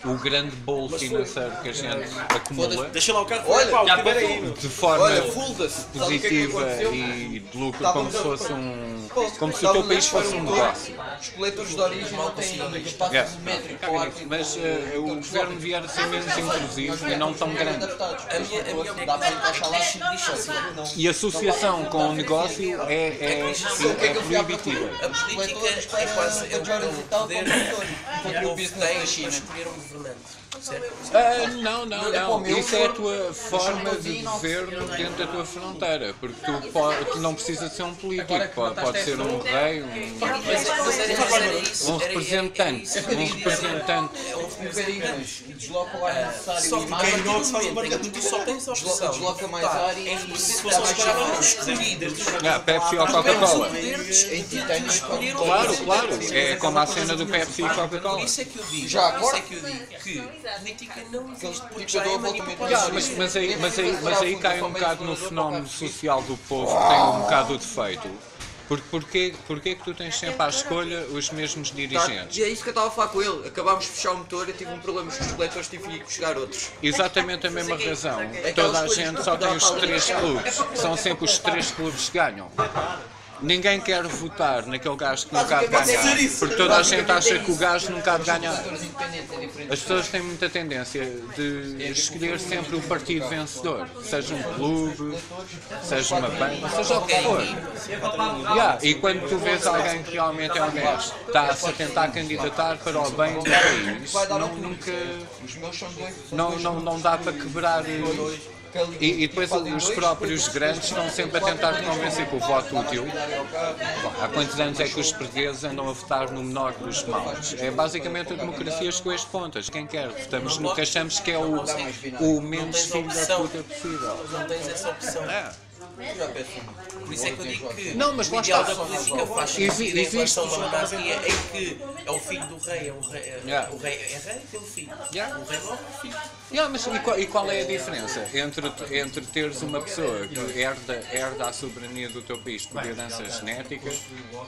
o grande bolo financeiro que a gente acumula Deixa lá o carro fora, pau, tiver aí, meu. de forma Olha, fulda-se. positiva e de lucro, como se fosse como se o teu país fosse um negócio. Os coletores de origem não têm espaço Yeah. simétrico. Mas o governo devia de ser menos intrusivo e não tão grande. A minha Dá para encaixar lá E a associação com o negócio é proibitiva. A política é quase o poder que o povo tem para escolher um governante. Certo? Não. Isso é a tua forma de governo dentro da tua fronteira. Porque tu não precisas de ser um político. Pode ser um rei, um representante. e desloca o ar necessário. Só que Quem não faz uma tu só tens a opção. Desloca mais ar e Se fosse as palavras escolhidas, Pepsi ou Coca-Cola. em titânio. Claro. É como a cena do Pepsi e por Coca-Cola. isso é que eu digo, Já por isso é que eu digo que política não existe porque já é dou a manipulação. Mas aí cai um bocado no fenómeno social do povo que tem um bocado o defeito. Porquê que tu tens sempre à escolha os mesmos dirigentes? E é isso que eu estava a falar com ele. Acabámos de fechar o motor, eu tive um problema com os coletores, tive que ir buscar outros. Exatamente a mesma razão. Toda a gente só tem os 3 clubes. São sempre os 3 clubes que ganham. Ninguém quer votar naquele gajo que nunca há de ganhar, porque toda a gente acha que o gajo nunca há de ganhar. As pessoas têm muita tendência de escolher sempre o partido vencedor, seja um clube, seja uma banda, seja o que for. E quando tu vês alguém que realmente é honesto, está-se a tentar candidatar para o bem do país, não dá para quebrar. E depois os próprios grandes estão sempre a tentar te convencer que o voto útil. Bom, há quantos anos é que os portugueses andam a votar no menor dos males? É basicamente a democracia chegou a este ponto. Quem quer, votamos no que achamos que é o menos filho da puta possível. Não tens essa opção. Por isso é que eu digo que Não, mas o lá ideal está. da política faz sentido em relação a uma monarquia em que é o filho do rei, o rei é rei e tem um filho. O rei morre, o filho. Mas e qual é a diferença entre teres uma pessoa que herda a soberania do teu país por herança genética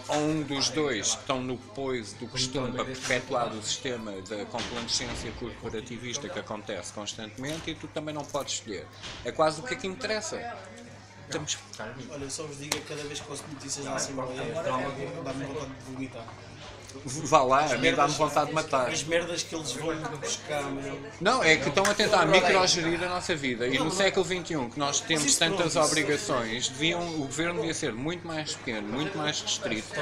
ou um dos dois que estão no poise do costume para perpetuar o sistema da complacência corporativista que acontece constantemente e tu também não podes escolher? É quase o que é que interessa. Olha, eu só vos digo que cada vez que ouço notícias na Assembleia, dá-me vontade de vomitar. vá lá, a mim dá-me vontade de matar. As merdas que eles vão buscar, meu. Não, é que estão a tentar microgerir a nossa vida. E no século XXI, que nós temos tantas obrigações, o governo devia ser muito mais pequeno, muito mais restrito.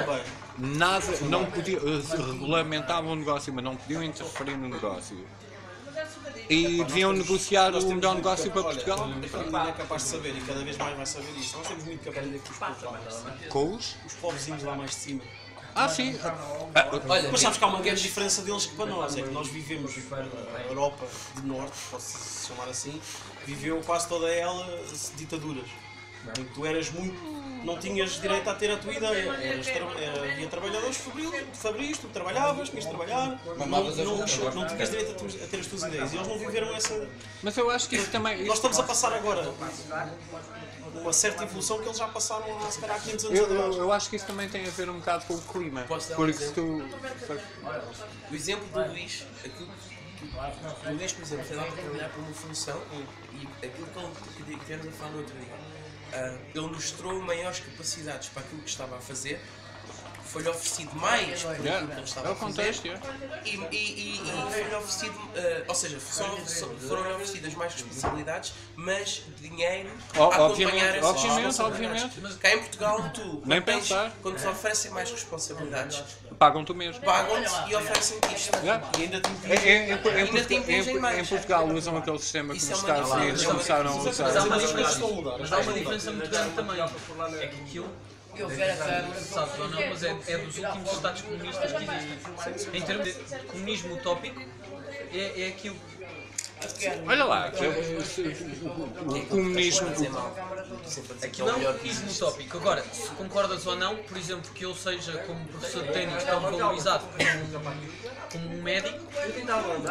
Nada, não podia, regulamentavam o negócio, mas não podiam interferir no negócio. E deviam negociar o melhor negócio para Portugal. Ninguém é capaz de saber e cada vez mais vai saber isso. Nós temos muito que aprender com os povos lá mais de cima. Com os pobrezinhos lá mais de cima. Ah, sim. Olha, mas sabes que há uma grande diferença deles que para nós. É que nós vivemos a Europa do Norte, posso chamar assim, viveu quase toda ela ditaduras. Em que tu eras muito. Não tinhas direito a ter a tua ideia. Havia trabalhadores fabris, tu trabalhavas, tinhas de trabalhar, não tinhas direito a ter as tuas ideias. E eles não viveram essa. Mas eu acho que isso também. Nós estamos a passar agora uma certa evolução que eles já passaram há se calhar 500 anos atrás. Eu acho que isso também tem a ver um bocado com o clima. Porque se tu. O exemplo do Luís, o Luís, por exemplo, foi lá para trabalhar para uma função e aquilo que tivemos a falar no outro dia. Ele mostrou maiores capacidades para aquilo que estava a fazer, foi-lhe oferecido mais por aquilo que ele estava a fazer e foi-lhe oferecido, ou seja, foram-lhe oferecidas mais responsabilidades, mas dinheiro a acompanhar essas responsabilidades. Mas cá em Portugal, quando te oferecem mais responsabilidades, pagam-te o mesmo. Pagam-te e oferecem-te isto. E ainda te impingem mais. Em Portugal usam aquele sistema que nos Estados Unidos começaram a usar. Mas há uma diferença muito grande também. É que aquilo, eu sabes ou não, mas é dos últimos Estados comunistas que existem. Em termos de comunismo utópico, é aquilo. Olha lá, o comunismo. Aquilo é um comunismo utópico. Agora, se concordas ou não, por exemplo, que eu seja como professor de ténis tão valorizado como um médico.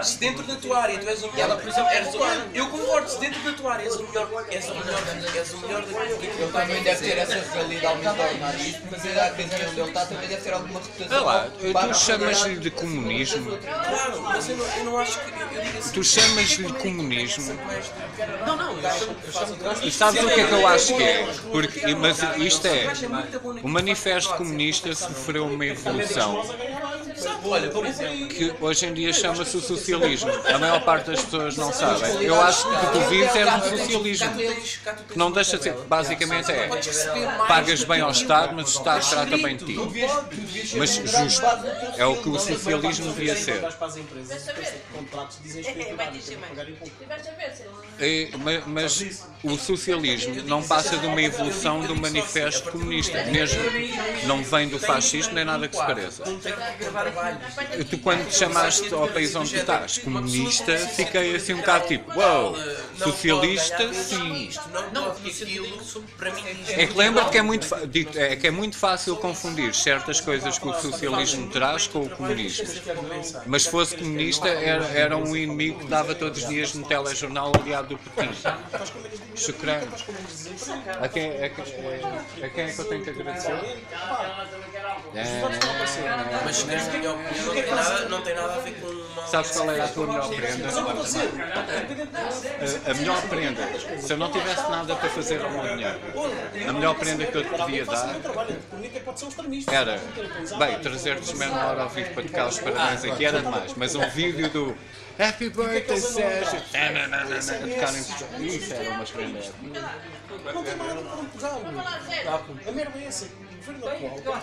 Se dentro da tua área tu és o melhor, por exemplo, eu concordo, se dentro da tua área és o melhor daquilo que ele também deve ter essa realidade aumentada nisto, mas a região onde ele está também deve ter alguma reputação. Olha lá, tu chamas-lhe de comunismo. Claro, mas eu não acho que. Tu chamas-lhe comunismo. Não, eu chamo E sabes o que é que eu acho que é? Porque, mas isto é. O Manifesto Comunista sofreu uma evolução. Olha, por exemplo, Que hoje em dia chama-se o socialismo. A maior parte das pessoas não sabem. Eu acho que tu vives é no socialismo. Que não deixa de ser. Basicamente é. Pagas bem ao Estado, mas o Estado trata bem de ti. Mas justo. É o que o socialismo devia ser. Mas o socialismo não passa de uma evolução do manifesto comunista. Mesmo não vem do fascismo nem nada que se pareça. Tu quando te chamaste ao país onde tu estás comunista, fiquei assim um bocado tipo, uau, socialista, sim. É que lembra-te que é muito fácil confundir certas coisas que o socialismo traz com o comunismo. Mas se fosse comunista, era um inimigo que dava todos os dias no telejornal aliado do Putin. Chucrano. A quem é que eu tenho que agradecer? Mas na minha opinião não tem nada a ver com uma. Sabes qual era a tua melhor prenda? A melhor prenda, se eu não tivesse nada para fazer ao meu dinheiro, a melhor prenda que eu te podia dar era, bem, trazer-te meia hora ao vivo para tocar os parabéns aqui era demais, mas um vídeo do Happy Birthday Sérgio a tocar em isso era uma prenda. Não tem nada para Portugal. A merda é essa. O governo atual,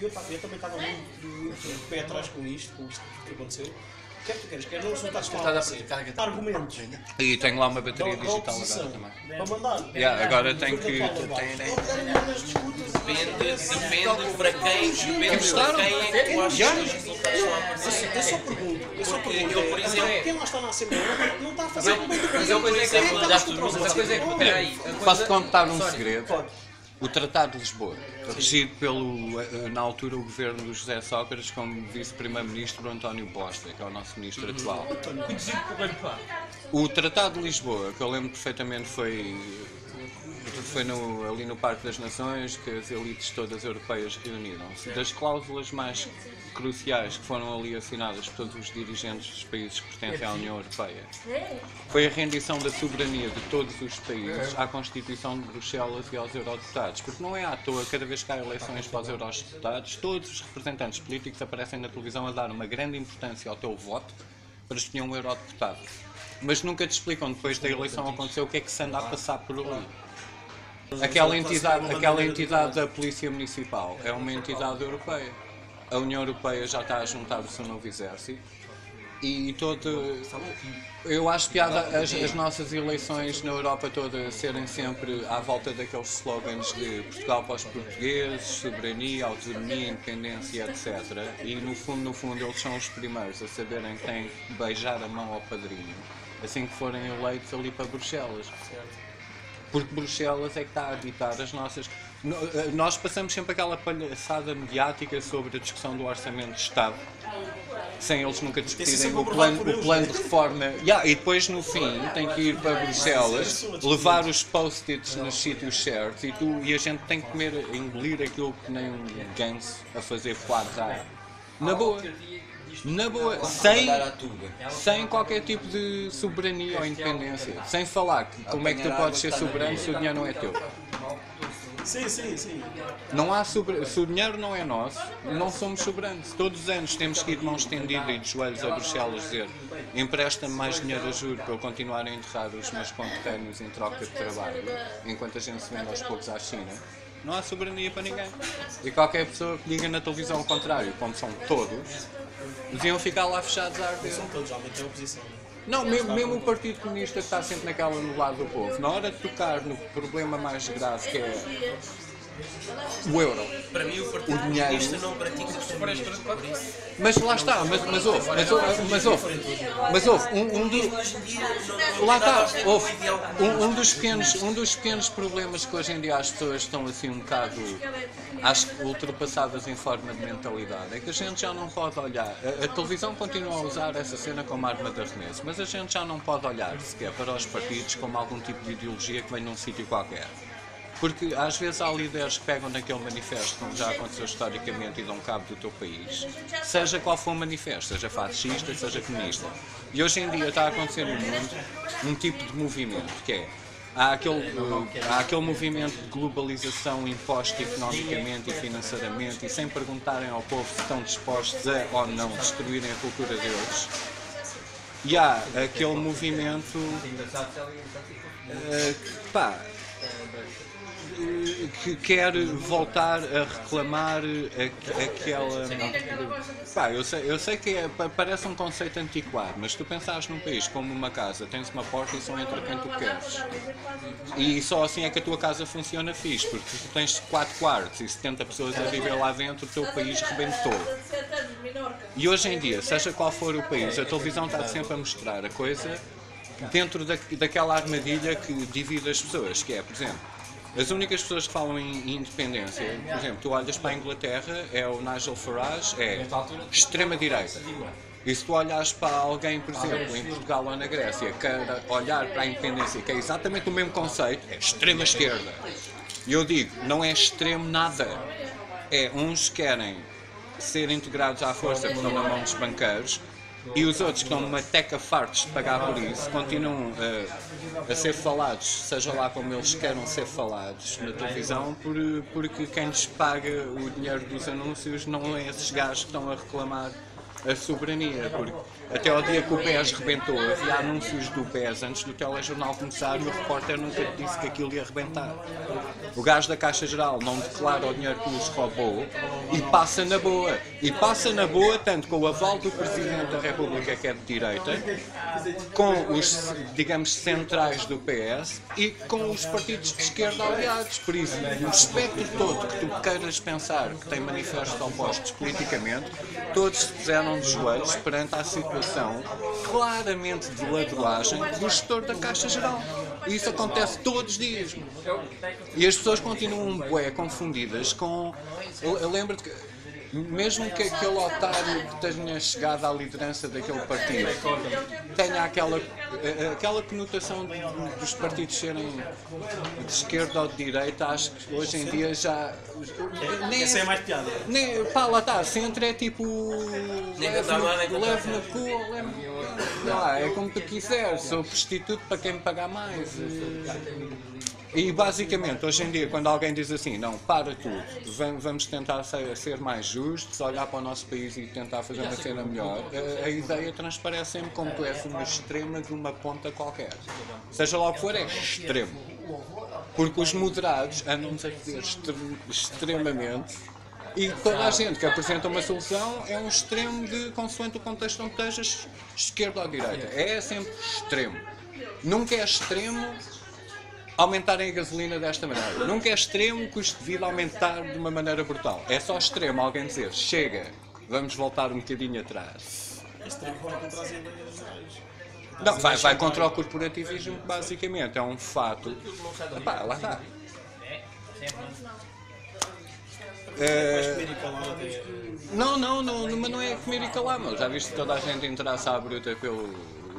eu também estava muito pé atrás com isto que aconteceu. O que é que tu queres? Queres não resultados para argumentos. E tenho lá uma bateria digital agora também. Para mandar. Agora tenho que. Depende para quem é que tu achas que os resultados estão a aparecer. Eu só pergunto. Eu, por exemplo, quem lá está na Assembleia não está a fazer o bem do Mas a coisa é que, peraí. Posso contar um segredo? O Tratado de Lisboa, regido na altura, o governo do José Sócrates como vice-primeiro-ministro António Bosta, que é o nosso ministro atual. O Tratado de Lisboa, que eu lembro perfeitamente, foi ali no Parque das Nações, que as elites todas europeias reuniram-se. Das cláusulas mais cruciais que foram ali assinadas por todos os dirigentes dos países que pertencem à União Europeia foi a rendição da soberania de todos os países à Constituição de Bruxelas e aos eurodeputados. Porque não é à toa, cada vez que há eleições para os eurodeputados, todos os representantes políticos aparecem na televisão a dar uma grande importância ao teu voto para escolher um eurodeputado. Mas nunca te explicam depois da eleição acontecer o que é que se anda a passar por ali. Aquela entidade da Polícia Municipal é uma entidade europeia. A União Europeia já está a juntar o seu novo exército e eu acho piada as nossas eleições na Europa toda serem sempre à volta daqueles slogans de Portugal para os portugueses, soberania, autonomia, independência, etc. E no fundo eles são os primeiros a saberem que têm que beijar a mão ao padrinho assim que forem eleitos ali para Bruxelas. Porque Bruxelas é que está a ditar as nossas... Nós passamos sempre aquela palhaçada mediática sobre a discussão do Orçamento de Estado, sem eles nunca discutirem o plano de reforma. E depois, no fim, tem que ir para Bruxelas, levar os post-its nos sítios certos e a gente tem que engolir aquilo que nem um ganso a fazer quadrar. Na boa, sem qualquer tipo de soberania ou independência. Sem falar que como é que tu podes ser soberano se o dinheiro não é teu. Sim. Não há se o dinheiro não é nosso, não somos soberanos. Todos os anos temos que ir de mão estendida e de joelhos a Bruxelas dizer empresta-me mais dinheiro a juro para eu continuar a enterrar os meus conterrâneos em troca de trabalho, enquanto a gente se vende aos poucos à China. Não há soberania para ninguém. E qualquer pessoa que diga na televisão o contrário, como são todos, deviam ficar lá fechados a arder. São todos, realmente é oposição. Não, mesmo o Partido Comunista que está sempre naquela no lado do povo, na hora de tocar no problema mais grave que é o euro, para mim o Partido Comunista não pratica os comunistas, por isso. Mas lá está, mas houve um dos pequenos problemas que hoje em dia as pessoas estão assim um bocado, acho que ultrapassadas em forma de mentalidade, é que a gente já não pode olhar, a televisão continua a usar essa cena como arma de arremesso, mas a gente já não pode olhar sequer para os partidos como algum tipo de ideologia que vem num sítio qualquer. Porque às vezes há líderes que pegam naquele manifesto, como já aconteceu historicamente, e dão cabo do teu país, seja qual for o manifesto, seja fascista, seja comunista. E hoje em dia está a acontecer no mundo um tipo de movimento, que é, há aquele movimento de globalização imposta economicamente e financeiramente, e sem perguntarem ao povo se estão dispostos a ou não destruírem a cultura deles. E há aquele movimento que quer voltar a reclamar aquela... Eu sei que parece um conceito antiquado, mas tu pensares num país como uma casa, tens uma porta e só entra quem tu queres. E só assim é que a tua casa funciona fixe, porque tu tens 4 quartos e 70 pessoas a viver lá dentro, o teu país rebentou. E hoje em dia, seja qual for o país, a televisão está sempre a mostrar a coisa dentro daquela armadilha que divide as pessoas, que é, por exemplo, as únicas pessoas que falam em independência, por exemplo, tu olhas para a Inglaterra, é o Nigel Farage, é extrema-direita. E se tu olhas para alguém, por exemplo, em Portugal ou na Grécia, que olhar para a independência, que é exatamente o mesmo conceito, é extrema-esquerda. E eu digo, não é extremo nada. É, uns querem ser integrados à força porque estão na mão dos banqueiros, e os outros que estão numa teca fartos de pagar por isso continuam a ser falados, seja lá como eles queiram ser falados na televisão, porque quem lhes paga o dinheiro dos anúncios não é esses gajos que estão a reclamar a soberania, porque até ao dia que o PES rebentou, havia anúncios do PES antes do telejornal começar e o repórter nunca disse que aquilo ia rebentar. O gajo da Caixa Geral não declara o dinheiro que nos roubou e passa na boa. E passa na boa tanto com o aval do Presidente da República, que é de direita, com os, digamos, centrais do PS e com os partidos de esquerda aliados. Por isso, o espectro todo que tu queiras pensar que tem manifestos opostos politicamente, todos se puseram de joelhos perante a situação claramente de ladroagem do gestor da Caixa Geral. E isso acontece todos os dias. E as pessoas continuam bué confundidas com... Eu lembro-te que mesmo que aquele otário que tenha chegado à liderança daquele partido tenha aquela conotação dos partidos serem de esquerda ou de direita, acho que hoje em dia já... Essa é mais piada. Pá, lá está, centro é tipo... leve no cu, é como tu quiseres, sou prostituto para quem me pagar mais. E basicamente, hoje em dia, quando alguém diz assim, não, para tudo, vamos tentar ser mais justos, olhar para o nosso país e tentar fazer uma cena melhor, a ideia transparece sempre como tu és uma extrema de uma ponta qualquer. Seja lá o que for, é extremo. Porque os moderados andam-nos a foder extremamente e toda a gente que apresenta uma solução é um extremo de, consoante o contexto onde estejas, esquerda ou direita. É sempre extremo. Nunca é extremo aumentarem a gasolina desta maneira. Nunca é extremo o custo de vida aumentar de uma maneira brutal. É só extremo alguém dizer, chega, vamos voltar um bocadinho atrás. Não, vai contra o corporativismo, basicamente. É um fato. Epá, lá está. Não, mas não é comer e calar, meu. Já viste toda a gente entrar-se à bruta pelo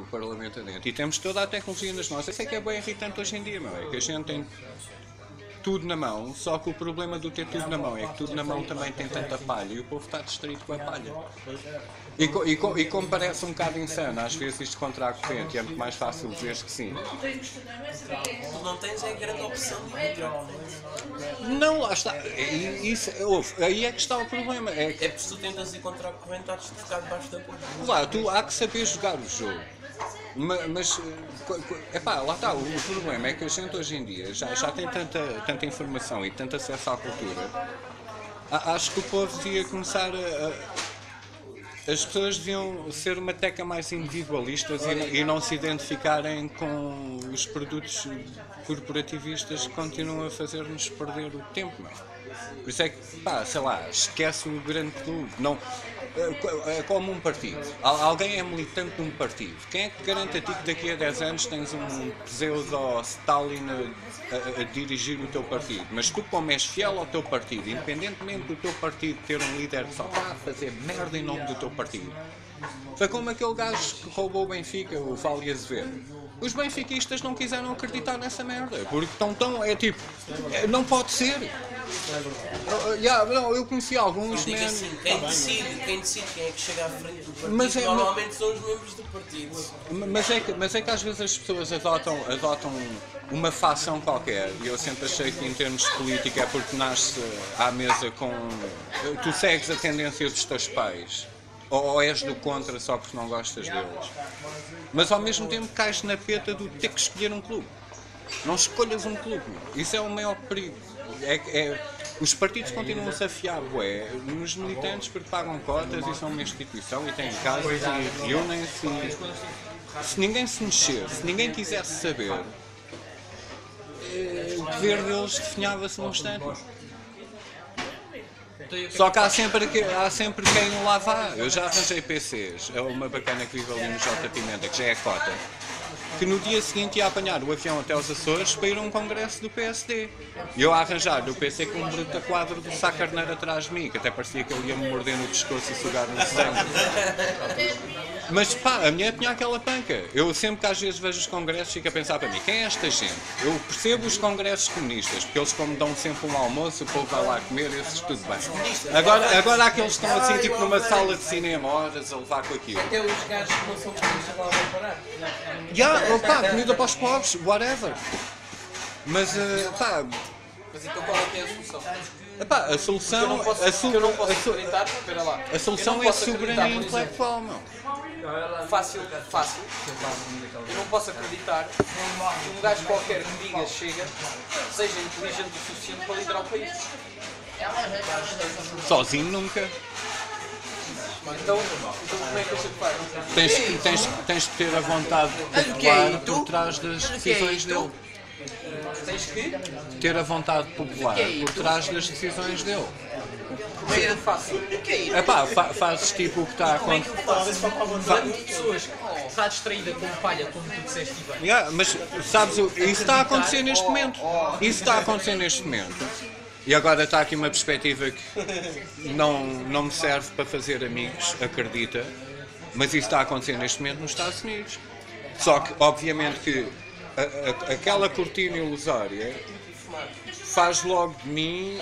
Parlamento adentro. E temos toda a tecnologia nas mãos. Isso é que é bem irritante hoje em dia, meu. É que a gente tem tudo na mão, só que o problema do ter tudo na mão é que tudo na mão também tem tanta palha e o povo está distraído com a palha. E como parece um bocado insano, às vezes isto contra a corrente, é muito mais fácil dizer que sim. Tu não tens a grande opção de contra a corrente. Não, lá está. Aí é que está o problema. É porque se tu tentas ir contra a corrente, estás de ficar debaixo da ponte. Lá, há que saber jogar o jogo. Mas epá, lá está, o problema é que a gente hoje em dia já tem tanta informação e tanto acesso à cultura. Acho que o povo devia começar as pessoas deviam ser uma teca mais individualistas e não se identificarem com os produtos corporativistas que continuam a fazer-nos perder o tempo, não? Por isso é que, pá, sei lá, esquece o grande clube. Não, é como um partido. Alguém é militante de um partido. Quem é que garante a ti que daqui a 10 anos tens um pseudo-Stalin a dirigir o teu partido? Mas tu, como és fiel ao teu partido, independentemente do teu partido ter um líder que só está a fazer merda em nome do teu partido. Foi como aquele gajo que roubou o Benfica, o Fábio Azevedo. Os benfiquistas não quiseram acreditar nessa merda, porque é tipo, não pode ser. Eu conheci alguns, digo assim, quem decide quem é que chega à frente do partido, normalmente são os membros do partido. Mas é que às vezes as pessoas adotam uma facção qualquer, e eu sempre achei que em termos de política é porque nasce à mesa com... Tu segues a tendência dos teus pais. Ou és do contra só porque não gostas deles. Mas ao mesmo tempo cais na peta do ter que escolher um clube. Não escolhas um clube. Isso é o maior perigo. Os partidos continuam-se a afiar nos militantes porque pagam cotas e são uma instituição e têm casas e reúnem-se. Se ninguém se mexer, se ninguém quisesse saber, o dever deles definhava-se num instante. Só que há sempre quem lá vá. Eu já arranjei PCs, é uma bacana que vive ali no J. Pimenta, que já é cota, que no dia seguinte ia apanhar o avião até aos Açores para ir a um congresso do PSD. E eu a arranjar o PC com um bruto quadro do Sá Carneiro atrás de mim, que até parecia que ele ia me morder no pescoço e sugar no sangue. Mas pá, a mulher tinha aquela panca. Eu sempre que às vezes vejo os congressos fico a pensar para mim, quem é esta gente? Eu percebo os congressos comunistas, porque eles como dão sempre um almoço, o povo vai lá comer, esses tudo bem. Agora há aqueles que estão assim tipo numa sala de cinema, horas a levar com aquilo. Até os gajos que não são comunistas lá vão parar. Comida para os pobres, whatever. Mas pá... Mas então qual é que é a solução? Epá, a solução... Eu não posso acreditar, espera lá. A solução é soberania intelectual, meu. Fácil. Eu não posso acreditar que um gajo qualquer que diga chega, seja inteligente o suficiente para liderar o país. Sozinho nunca. Então como é que a gente faz? Tens de ter a vontade popular por trás das decisões dele. Tens que ter a vontade popular por trás das decisões dele. Como é que eu faço? Epá, fazes tipo o que está a acontecer. Pessoas que está distraída com palha, como tu disseste bem. Mas sabes, isso está a acontecer neste momento. Isso está a acontecer neste momento. E agora está aqui uma perspectiva que não me serve para fazer amigos, acredita, mas isso está a acontecer neste momento nos Estados Unidos. Só que, obviamente, que aquela cortina ilusória faz logo de mim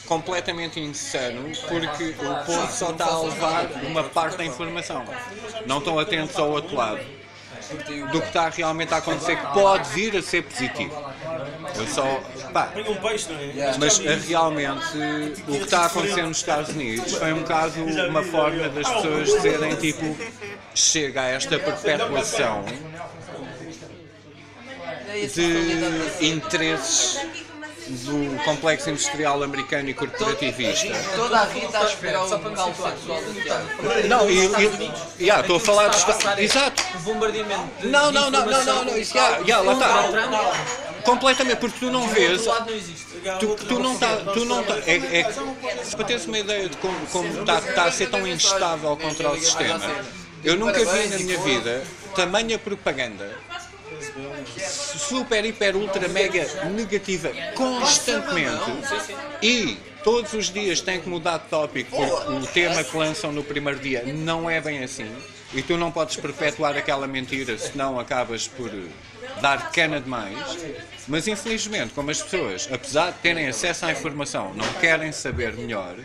completamente insano, porque o povo só está a levar uma parte da informação. Não estão atentos ao outro lado do que está realmente a acontecer, que pode vir a ser positivo. Eu só. Pá, mas realmente o que está a acontecer nos Estados Unidos foi um bocado uma forma das pessoas dizerem tipo, chega a esta perpetuação de interesses do complexo industrial americano e corporativista. Toda a vida a esperar o local sexual do teatro. Não, estou a falar dos Estados. Exato. O bombardeamento. Não, isso lá está. Completamente, porque tu não vês. Tu não está. Para teres uma ideia de como está a ser tão instável contra o sistema, eu nunca vi na minha vida tamanha propaganda super, hiper, ultra, mega negativa constantemente e todos os dias tem que mudar de tópico porque o tema que lançam no primeiro dia não é bem assim e tu não podes perpetuar aquela mentira, senão acabas por dar cana demais. Mas infelizmente, como as pessoas, apesar de terem acesso à informação, não querem saber melhor,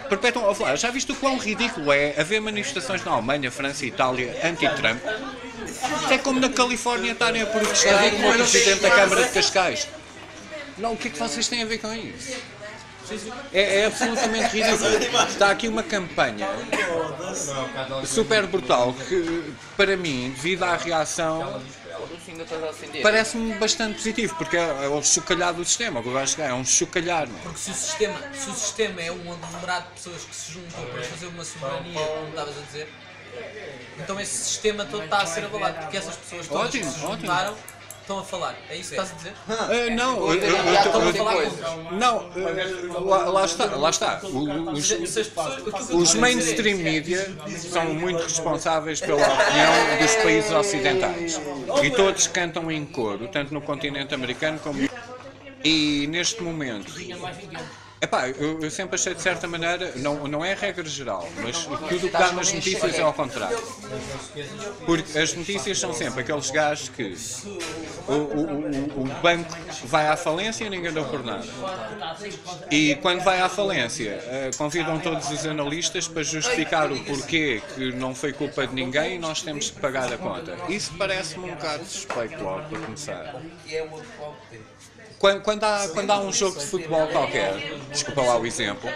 perpetuam a falar. Já viste o quão ridículo é haver manifestações na Alemanha, França e Itália anti-Trump? É como na Califórnia estarem a protestar como o Presidente da Câmara de Cascais. Não, o que é que vocês têm a ver com isso? É absolutamente ridículo. Está aqui uma campanha super brutal que, para mim, devido à reação, parece-me bastante positivo, porque é o chocalhar do sistema. O que eu acho que é um chocalhar. Porque se o sistema é um aglomerado de pessoas que se juntam para fazer uma soberania, como estavas a dizer, então esse sistema todo está a ser abalado, porque essas pessoas todas que se juntaram estão a falar. É isso que estás a dizer? Lá está. Os mainstream media são muito responsáveis pela opinião dos países ocidentais. E todos cantam em coro, tanto no continente americano como... E neste momento... Epá, eu sempre achei de certa maneira, não é regra geral, mas tudo o que dá nas notícias é ao contrário. Porque as notícias são sempre aqueles gajos que o banco vai à falência e ninguém deu por nada. E quando vai à falência, convidam todos os analistas para justificar o porquê que não foi culpa de ninguém e nós temos que pagar a conta. Isso parece-me um bocado suspeito logo, para começar. Quando há um jogo de futebol qualquer, desculpa lá o exemplo,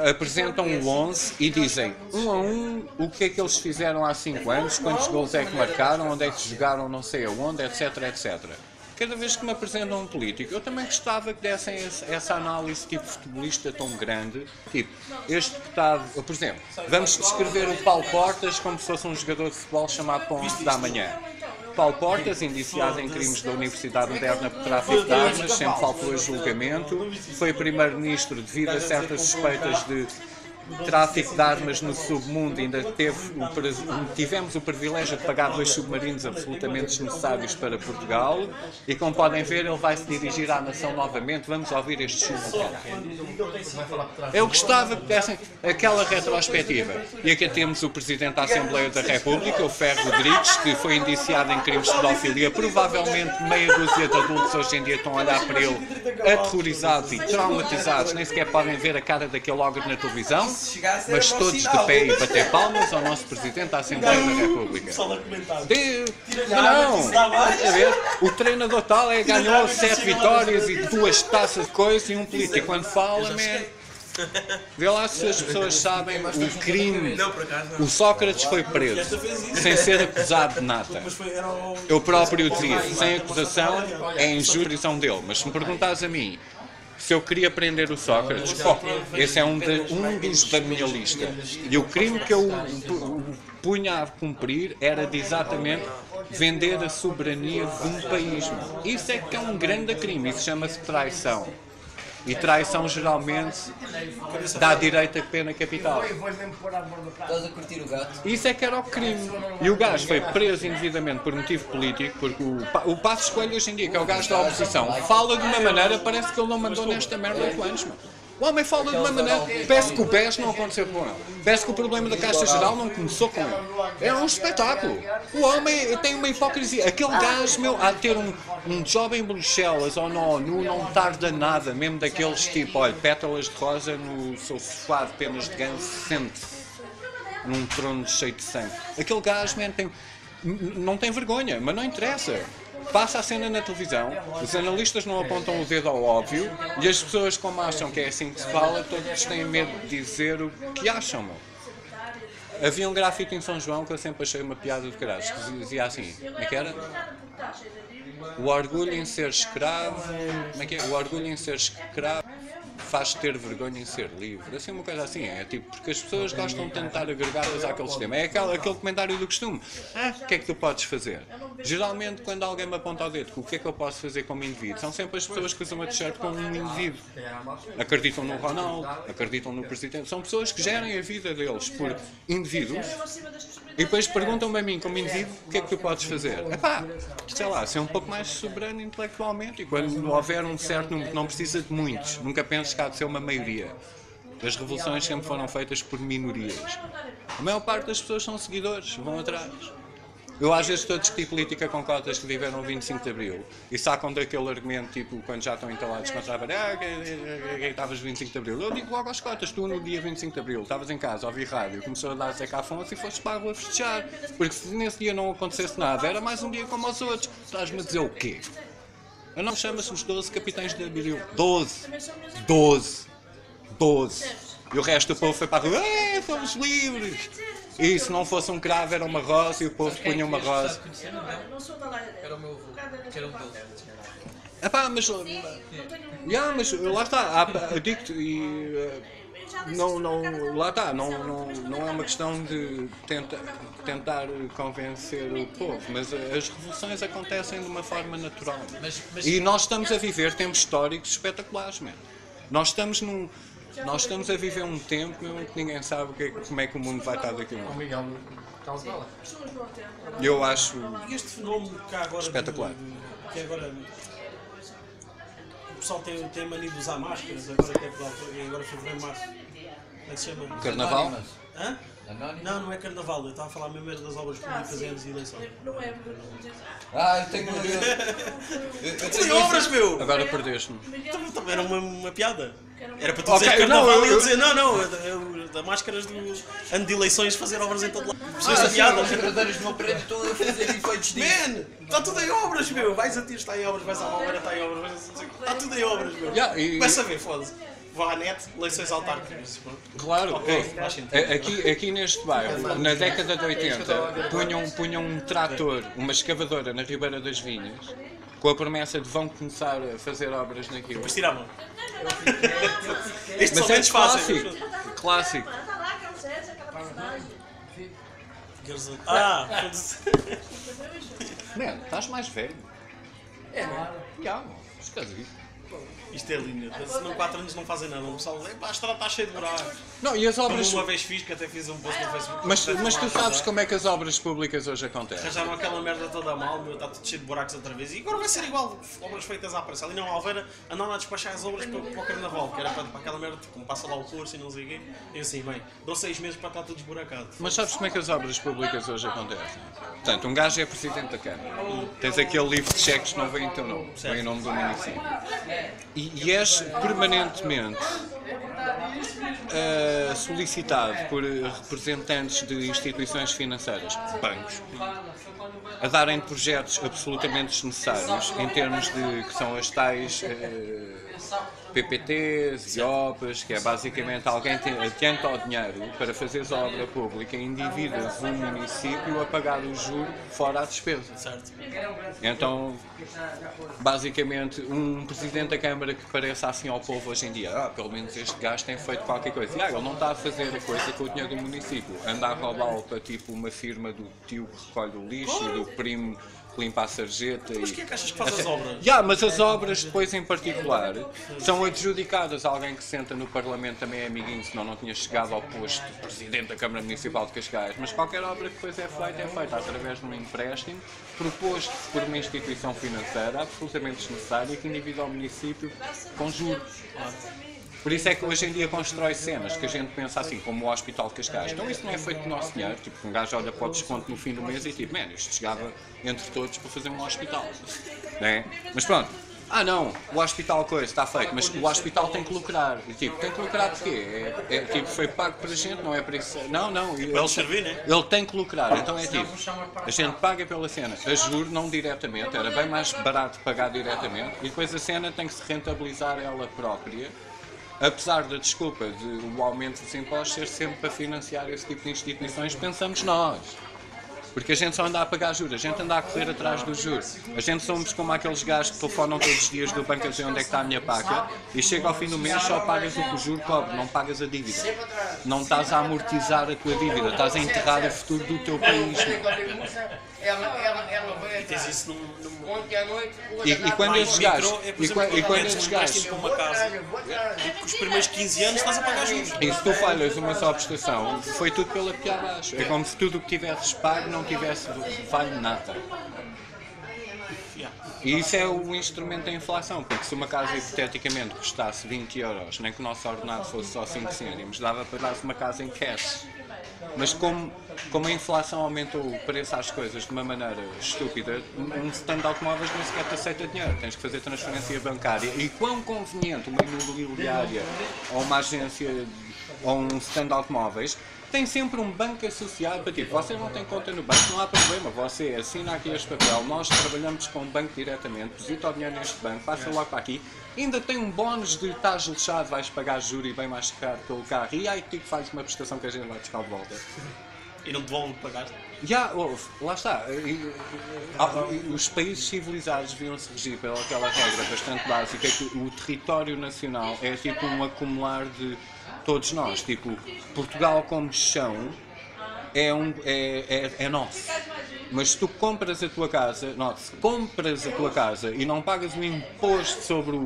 apresentam o 11 e dizem 1 a 1 o que é que eles fizeram há 5 anos, quantos gols é que marcaram, onde é que jogaram não sei aonde, etc, etc. Cada vez que me apresentam um político, eu também gostava que dessem essa análise tipo futebolista tão grande, tipo, este deputado, por exemplo, vamos descrever o Paulo Portas como se fosse um jogador de futebol chamado para 11 da manhã. Paulo Portas, indiciado em crimes da Universidade Moderna por tráfico de armas, sempre faltou a julgamento, foi primeiro-ministro devido a certas suspeitas de tráfico de armas no submundo, ainda tivemos o privilégio de pagar 2 submarinos absolutamente desnecessários para Portugal e como podem ver ele vai se dirigir à nação novamente. Vamos ouvir este chuva. Eu gostava que dessem aquela retrospectiva. E aqui temos o Presidente da Assembleia da República, o Ferro Rodrigues, que foi indiciado em crimes de pedofilia. Provavelmente meia dúzia de adultos hoje em dia estão a olhar para ele aterrorizados e traumatizados, nem sequer podem ver a cara daquele ogro na televisão. Mas todos de pé e bater palmas ao nosso Presidente da Assembleia da República. O treinador tal ganhou 7 vitórias e 2 taças de coisa e um político. E quando fala, vê lá se as pessoas sabem o crime. O Sócrates foi preso sem ser acusado de nada. Eu próprio dizia, sem acusação é injúria dele. Mas se me perguntares a mim se eu queria prender o Sócrates, esse é um dos da minha lista. E o crime que eu punha a cumprir era de exatamente vender a soberania de um país. Isso é que é um grande crime, isso chama-se traição. E traição geralmente dá direito a pena capital. Estás a curtir o gato? Isso é que era o crime. E o gajo foi preso indevidamente por motivo político, porque o Passos Coelho hoje em dia, que é o gajo da oposição, fala de uma maneira, parece que ele não mandou nesta merda 8 anos, mano. O homem fala de uma maneira. Parece que o BES não aconteceu com ele. Parece que o problema da Caixa Geral não começou com ele. É um espetáculo. O homem tem uma hipocrisia. Aquele gajo, meu, há de ter um job em Bruxelas ou na ONU, não tarda nada, mesmo daqueles tipo, olha, pétalas de rosa no seu sofá de penas de ganso, sente-se num trono cheio de sangue. Aquele gajo, man, não tem vergonha, mas não interessa. Passa a cena na televisão, os analistas não apontam o dedo ao óbvio e as pessoas, como acham que é assim que se fala, todos têm medo de dizer o que acham, meu. Havia um grafite em São João que eu sempre achei uma piada de caralho, que dizia assim, como é que era? O orgulho em ser escravo, como é que é? O orgulho em ser escravo faz ter vergonha em ser livre. Assim, uma coisa assim, é tipo, porque as pessoas gostam de tentar agregadas àquele sistema. É aquele comentário do costume. O que é que tu podes fazer? Geralmente, quando alguém me aponta o dedo, o que é que eu posso fazer como indivíduo? São sempre as pessoas que usam a t-shirt como um indivíduo. Acreditam no Ronaldo, acreditam no Presidente. São pessoas que gerem a vida deles por indivíduos e depois perguntam-me a mim, como indivíduo, o que é que tu podes fazer? Epá, sei lá, ser um pouco mais soberano intelectualmente e quando houver um certo número, não precisa de muitos, nunca penses que há de ser uma maioria. As revoluções sempre foram feitas por minorias. A maior parte das pessoas são seguidores, vão atrás. Eu às vezes estou a discutir política com cotas que viveram o 25 de Abril e sacam daquele argumento, tipo, quando já estão entalados contra a barra, que estavas 25 de Abril. Eu digo logo às cotas, tu no dia 25 de Abril estavas em casa, ouvi rádio, começou a dar Zeca Afonso e foste para a rua festejar. Porque se nesse dia não acontecesse nada, era mais um dia como os outros. Estás-me a dizer o quê? Eu não chama-se os 12 capitães de Abril. 12. E o resto do povo foi para a rua, fomos livres. E se não fosse um cravo era uma rosa e o povo punha uma rosa. Era o meu avô, que era um deles. Epá, mas lá está, digo-te, lá está, não é uma questão de tentar convencer o povo, mas as revoluções acontecem de uma forma natural. E nós estamos a viver tempos históricos espetaculares, mesmo. Nós estamos a viver um tempo que ninguém sabe como é que o mundo vai estar daqui a um ano. Eu acho este fenómeno que há agora espetacular. Que agora o pessoal tem mania de usar máscaras, agora que é agora fevereiro, março. Como é que se chama? Carnaval? Hã? Não é carnaval, eu estava a falar mesmo das obras públicas e das eleições. Eu tenho eu tenho obras, meu! Agora perdeste-me. Também era uma piada. Era para tu dizer carnaval e eu dizer da máscaras do ano de eleições fazer obras em todo lado. Pessoas a piada. Os verdadeiros do meu prédio estão a fazer efeitos disso. Man, está tudo em obras, meu! Vais a ti, está em obras, vais à Malmeira, está em obras, está tudo em obras, meu! Começa a ver, foda-se. Vá à net, eleições autárquicas. Claro, aqui neste bairro, na década de 80, punham um trator, uma escavadora na Ribeira das Vinhas, com a promessa de vão começar a fazer obras naquilo. Depois tiravam. Estes Mas são é fáceis. Clássico. Man, estás mais velho. Esquisito. Isto é lindo. Se não 4 anos não fazem nada. O pessoal diz, a estrada está cheia de buracos. Não, e as obras... Como uma vez fiz, que até fiz um post no Facebook. Mas tu sabes como é que as obras públicas hoje acontecem? Arranjaram aquela merda toda mal, meu, está tudo cheio de buracos outra vez. E agora vai ser igual, obras feitas à pressa. Ali na Alveira andaram a despachar as obras para o Carnaval, que era para aquela merda, como passa lá o curso e não sei o quê. E assim, bem, dou 6 meses para estar tudo esburacado. Mas sabes como é que as obras públicas hoje acontecem? Portanto, um gajo é presidente da Câmara. Tens aquele livro de cheques que não vem em teu nome, vem em nome do município. E és permanentemente solicitado por representantes de instituições financeiras, bancos, a darem projetos absolutamente desnecessários em termos de que são as tais PPTs e OPAs, que é basicamente alguém adianta o dinheiro para fazeres a obra pública e endividas um município a pagar o juro fora a despesa. Certo. Então, basicamente, um presidente da Câmara que pareça assim ao povo hoje em dia, pelo menos este gajo tem feito qualquer coisa. E ele não está a fazer a coisa com o dinheiro do município, anda a roubá-lo para tipo uma firma do tio que recolhe o lixo, do primo que limpa a sarjeta. Mas quem é que achas que faz as obras? Mas as obras depois em particular são adjudicadas a alguém que senta no Parlamento, também é amiguinho, senão não tinha chegado ao posto de Presidente da Câmara Municipal de Cascais. Mas qualquer obra que depois é feita através de um empréstimo proposto por uma instituição financeira absolutamente desnecessária que endivida ao município com juros. Por isso é que hoje em dia constrói cenas que a gente pensa assim, como o Hospital de Cascais. Então isso não é feito de nosso dinheiro. Tipo, um gajo olha para o desconto no fim do mês e tipo, isto chegava entre todos para fazer um hospital. Né? Mas pronto. Não, o hospital coisa está feito, mas o hospital tem que lucrar. E, tipo, tem que lucrar porquê? Tipo, foi pago para a gente, não é para isso. Não. Ele servir, né? Ele tem que lucrar, então é tipo, a gente paga pela cena, a juro, não diretamente, era bem mais barato pagar diretamente, e depois a cena tem que se rentabilizar ela própria. Apesar da desculpa de o aumento dos impostos ser sempre para financiar esse tipo de instituições, pensamos nós. Porque a gente só anda a pagar juros, a gente anda a correr atrás dos juros. A gente somos como aqueles gajos que telefonam todos os dias do banco a dizer onde é que está a minha paca e chega ao fim do mês só pagas o que o juro cobre, não pagas a dívida. Não estás a amortizar a tua dívida, estás a enterrar o futuro do teu país. E tens isso num ontem à noite. E quando esses gajos. E quando esses um gajos. para uma casa, os primeiros 15 anos estás a pagar juros. E se tu falhas uma só prestação, foi tudo pela piada abaixo. É como se tudo o que tivesses pago não tivesse vale nada. E isso é o instrumento da inflação, porque se uma casa hipoteticamente custasse 20 euros, nem que o nosso ordenado fosse só 5 cêntimos, dava para dar-se uma casa em cash. Mas como a inflação aumentou o preço às coisas de uma maneira estúpida, um stand de automóveis nem sequer te aceita dinheiro, tens que fazer transferência bancária. E quão conveniente uma imobiliária ou uma agência ou um stand de automóveis tem sempre um banco associado para tipo, você não tem conta no banco, não há problema, você assina aqui este papel, nós trabalhamos com o banco diretamente, deposita o dinheiro neste banco, passa logo para aqui, ainda tem um bónus de estás lixado, vais pagar juros e bem mais caro pelo carro, e aí tipo faz uma prestação que a gente vai buscar de volta. E não te vão pagar? Lá está. Os países civilizados deviam-se regir pela aquela regra bastante básica que o território nacional é tipo um acumular de todos nós. Tipo, Portugal como chão é nosso. Mas se tu compras a tua casa, compras a tua casa e não pagas o imposto sobre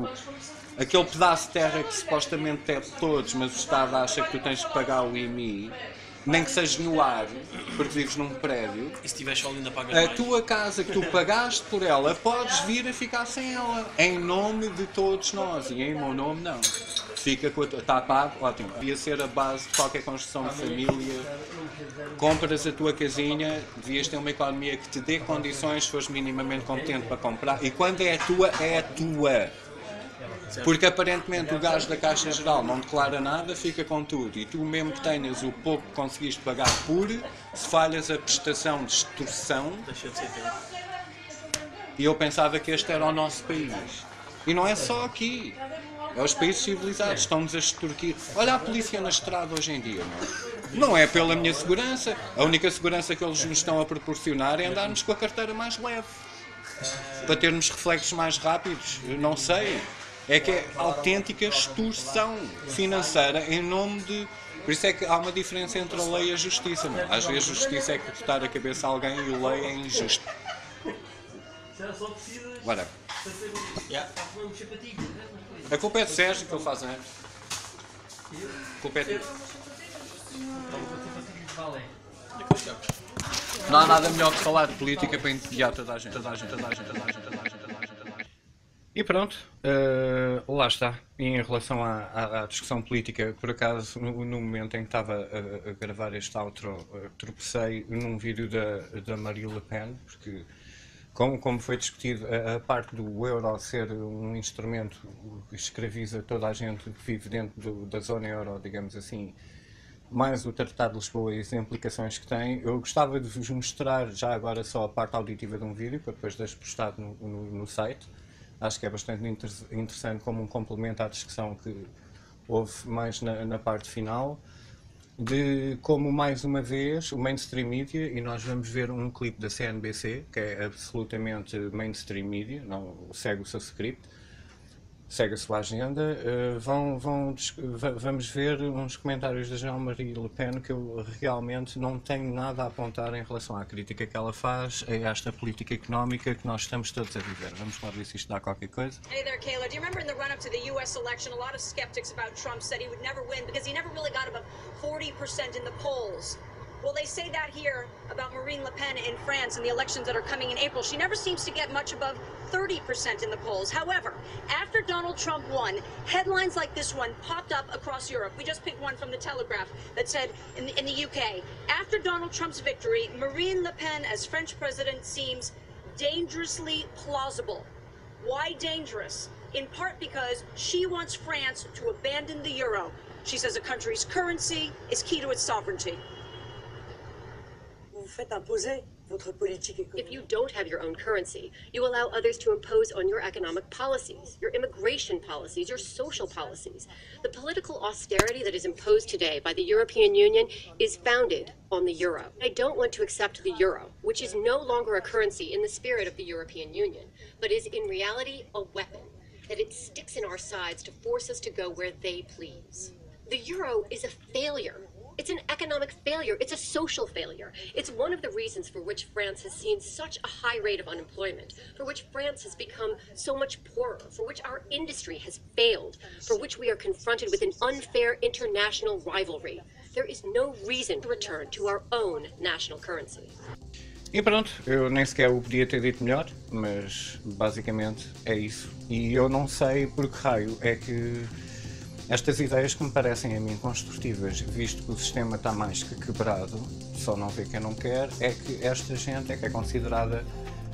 aquele pedaço de terra que supostamente é de todos, mas o Estado acha que tu tens que pagar o IMI, nem que seja no ar, porque vives num prédio, e se tiveres só ainda pagas a tua casa que tu pagaste por ela, podes vir a ficar sem ela, em nome de todos nós, e em meu nome não. Fica com está pago, ótimo. Devia ser a base de qualquer construção de família. Compras a tua casinha, devias ter uma economia que te dê condições, se fores minimamente competente para comprar, e quando é tua, é tua. Porque aparentemente o gajo da Caixa Geral não declara nada, fica com tudo. E tu mesmo que tenhas o pouco que conseguiste pagar se falhas a prestação de extorsão. E eu pensava que este era o nosso país. E não é só aqui. É os países civilizados, estão-nos a extorquir. Olha a polícia na estrada hoje em dia, não é pela minha segurança. A única segurança que eles nos estão a proporcionar é andarmos com a carteira mais leve. Para termos reflexos mais rápidos. Eu não sei. É que é autêntica extorsão financeira em nome de... Por isso é que há uma diferença entre a lei e a justiça. Não? Às vezes a justiça é cortar a cabeça a alguém e a lei é injusto. Bora. A culpa é de Sérgio que ele faz, não é? A culpa é de... Não há nada melhor que falar de política para entediar toda a gente. E pronto, lá está. E em relação à discussão política, por acaso, no momento em que estava a gravar este outro, tropecei num vídeo da Marine Le Pen, porque, como foi discutido, a parte do euro ser um instrumento que escraviza toda a gente que vive dentro da zona euro, digamos assim, mais o Tratado de Lisboa e as implicações que tem, eu gostava de vos mostrar já agora só a parte auditiva de um vídeo, para depois deixo postado no site. Acho que é bastante interessante como um complemento à discussão que houve mais na parte final, de como, mais uma vez, o mainstream media, e nós vamos ver um clipe da CNBC, que é absolutamente mainstream media, não segue o seu script, segue a sua agenda. Vamos ver uns comentários da Jean-Marie Le Pen que eu realmente não tenho nada a apontar em relação à crítica que ela faz a esta política económica que nós estamos todos a viver. Vamos lá ver se isto dá qualquer coisa. Hey there, Kayla. Do you remember in the run-up to the U.S. election, a lot of skeptics about Trump said he would never win because he never really got above 40% in the polls. Well, they say that here about Marine Le Pen in France and the elections that are coming in April. She never seems to get much above 30% in the polls. However, after Donald Trump won, headlines like this one popped up across Europe. We just picked one from the Telegraph that said in the UK, after Donald Trump's victory, Marine Le Pen as French president seems dangerously plausible. Why dangerous? In part because she wants France to abandon the euro. She says a country's currency is key to its sovereignty. If you don't have your own currency, you allow others to impose on your economic policies, your immigration policies, your social policies. The political austerity that is imposed today by the European Union is founded on the euro. I don't want to accept the euro, which is no longer a currency in the spirit of the European Union, but is in reality a weapon, that it sticks in our sides to force us to go where they please. The euro is a failure. It's an economic failure. It's a social failure. It's one of the reasons for which France has seen such a high rate of unemployment, for which France has become so much poorer, for which our industry has failed, for which we are confronted with an unfair international rivalry. There is no reason to return to our own national currency. E pronto, eu nem sequer o podia ter dito melhor, mas basicamente é isso. E eu não sei por que raio é que estas ideias que me parecem a mim construtivas, visto que o sistema está mais que quebrado, só não vê quem não quer, é que esta gente é que é considerada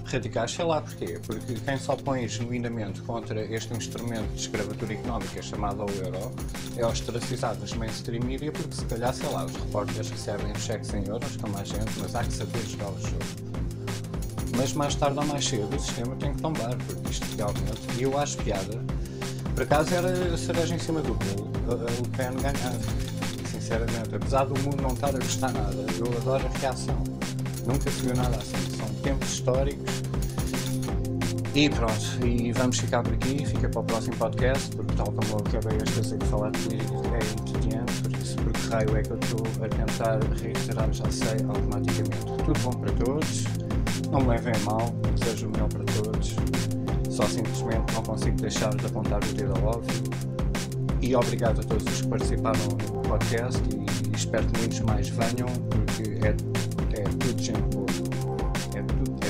radicais. Sei lá porquê, porque quem se opõe genuinamente contra este instrumento de escravatura económica chamado ao euro é ostracizado nos mainstream media, porque se calhar, sei lá, os repórteres recebem os cheques em euros, como a gente, mas há que saber jogar o jogo. Mas mais tarde ou mais cedo o sistema tem que tombar, porque isto realmente, e eu acho piada. Por acaso era a cereja em cima do bolo, a Le Pen ganhava, sinceramente, apesar do mundo não estar a gostar nada, eu adoro a reação, nunca se viu nada assim, são tempos históricos. E pronto, e vamos ficar por aqui, fica para o próximo podcast, porque tal como eu acabei esta vez de falar de política é entediante, por isso, por que raio é que eu estou a tentar reiterar, já sei, automaticamente. Tudo bom para todos, não me levem a mal, desejo o melhor para todos. Só simplesmente não consigo deixar de apontar o dedo ao óbvio. E obrigado a todos os que participaram no podcast e espero que muitos mais venham, porque é tudo gente boa. É tudo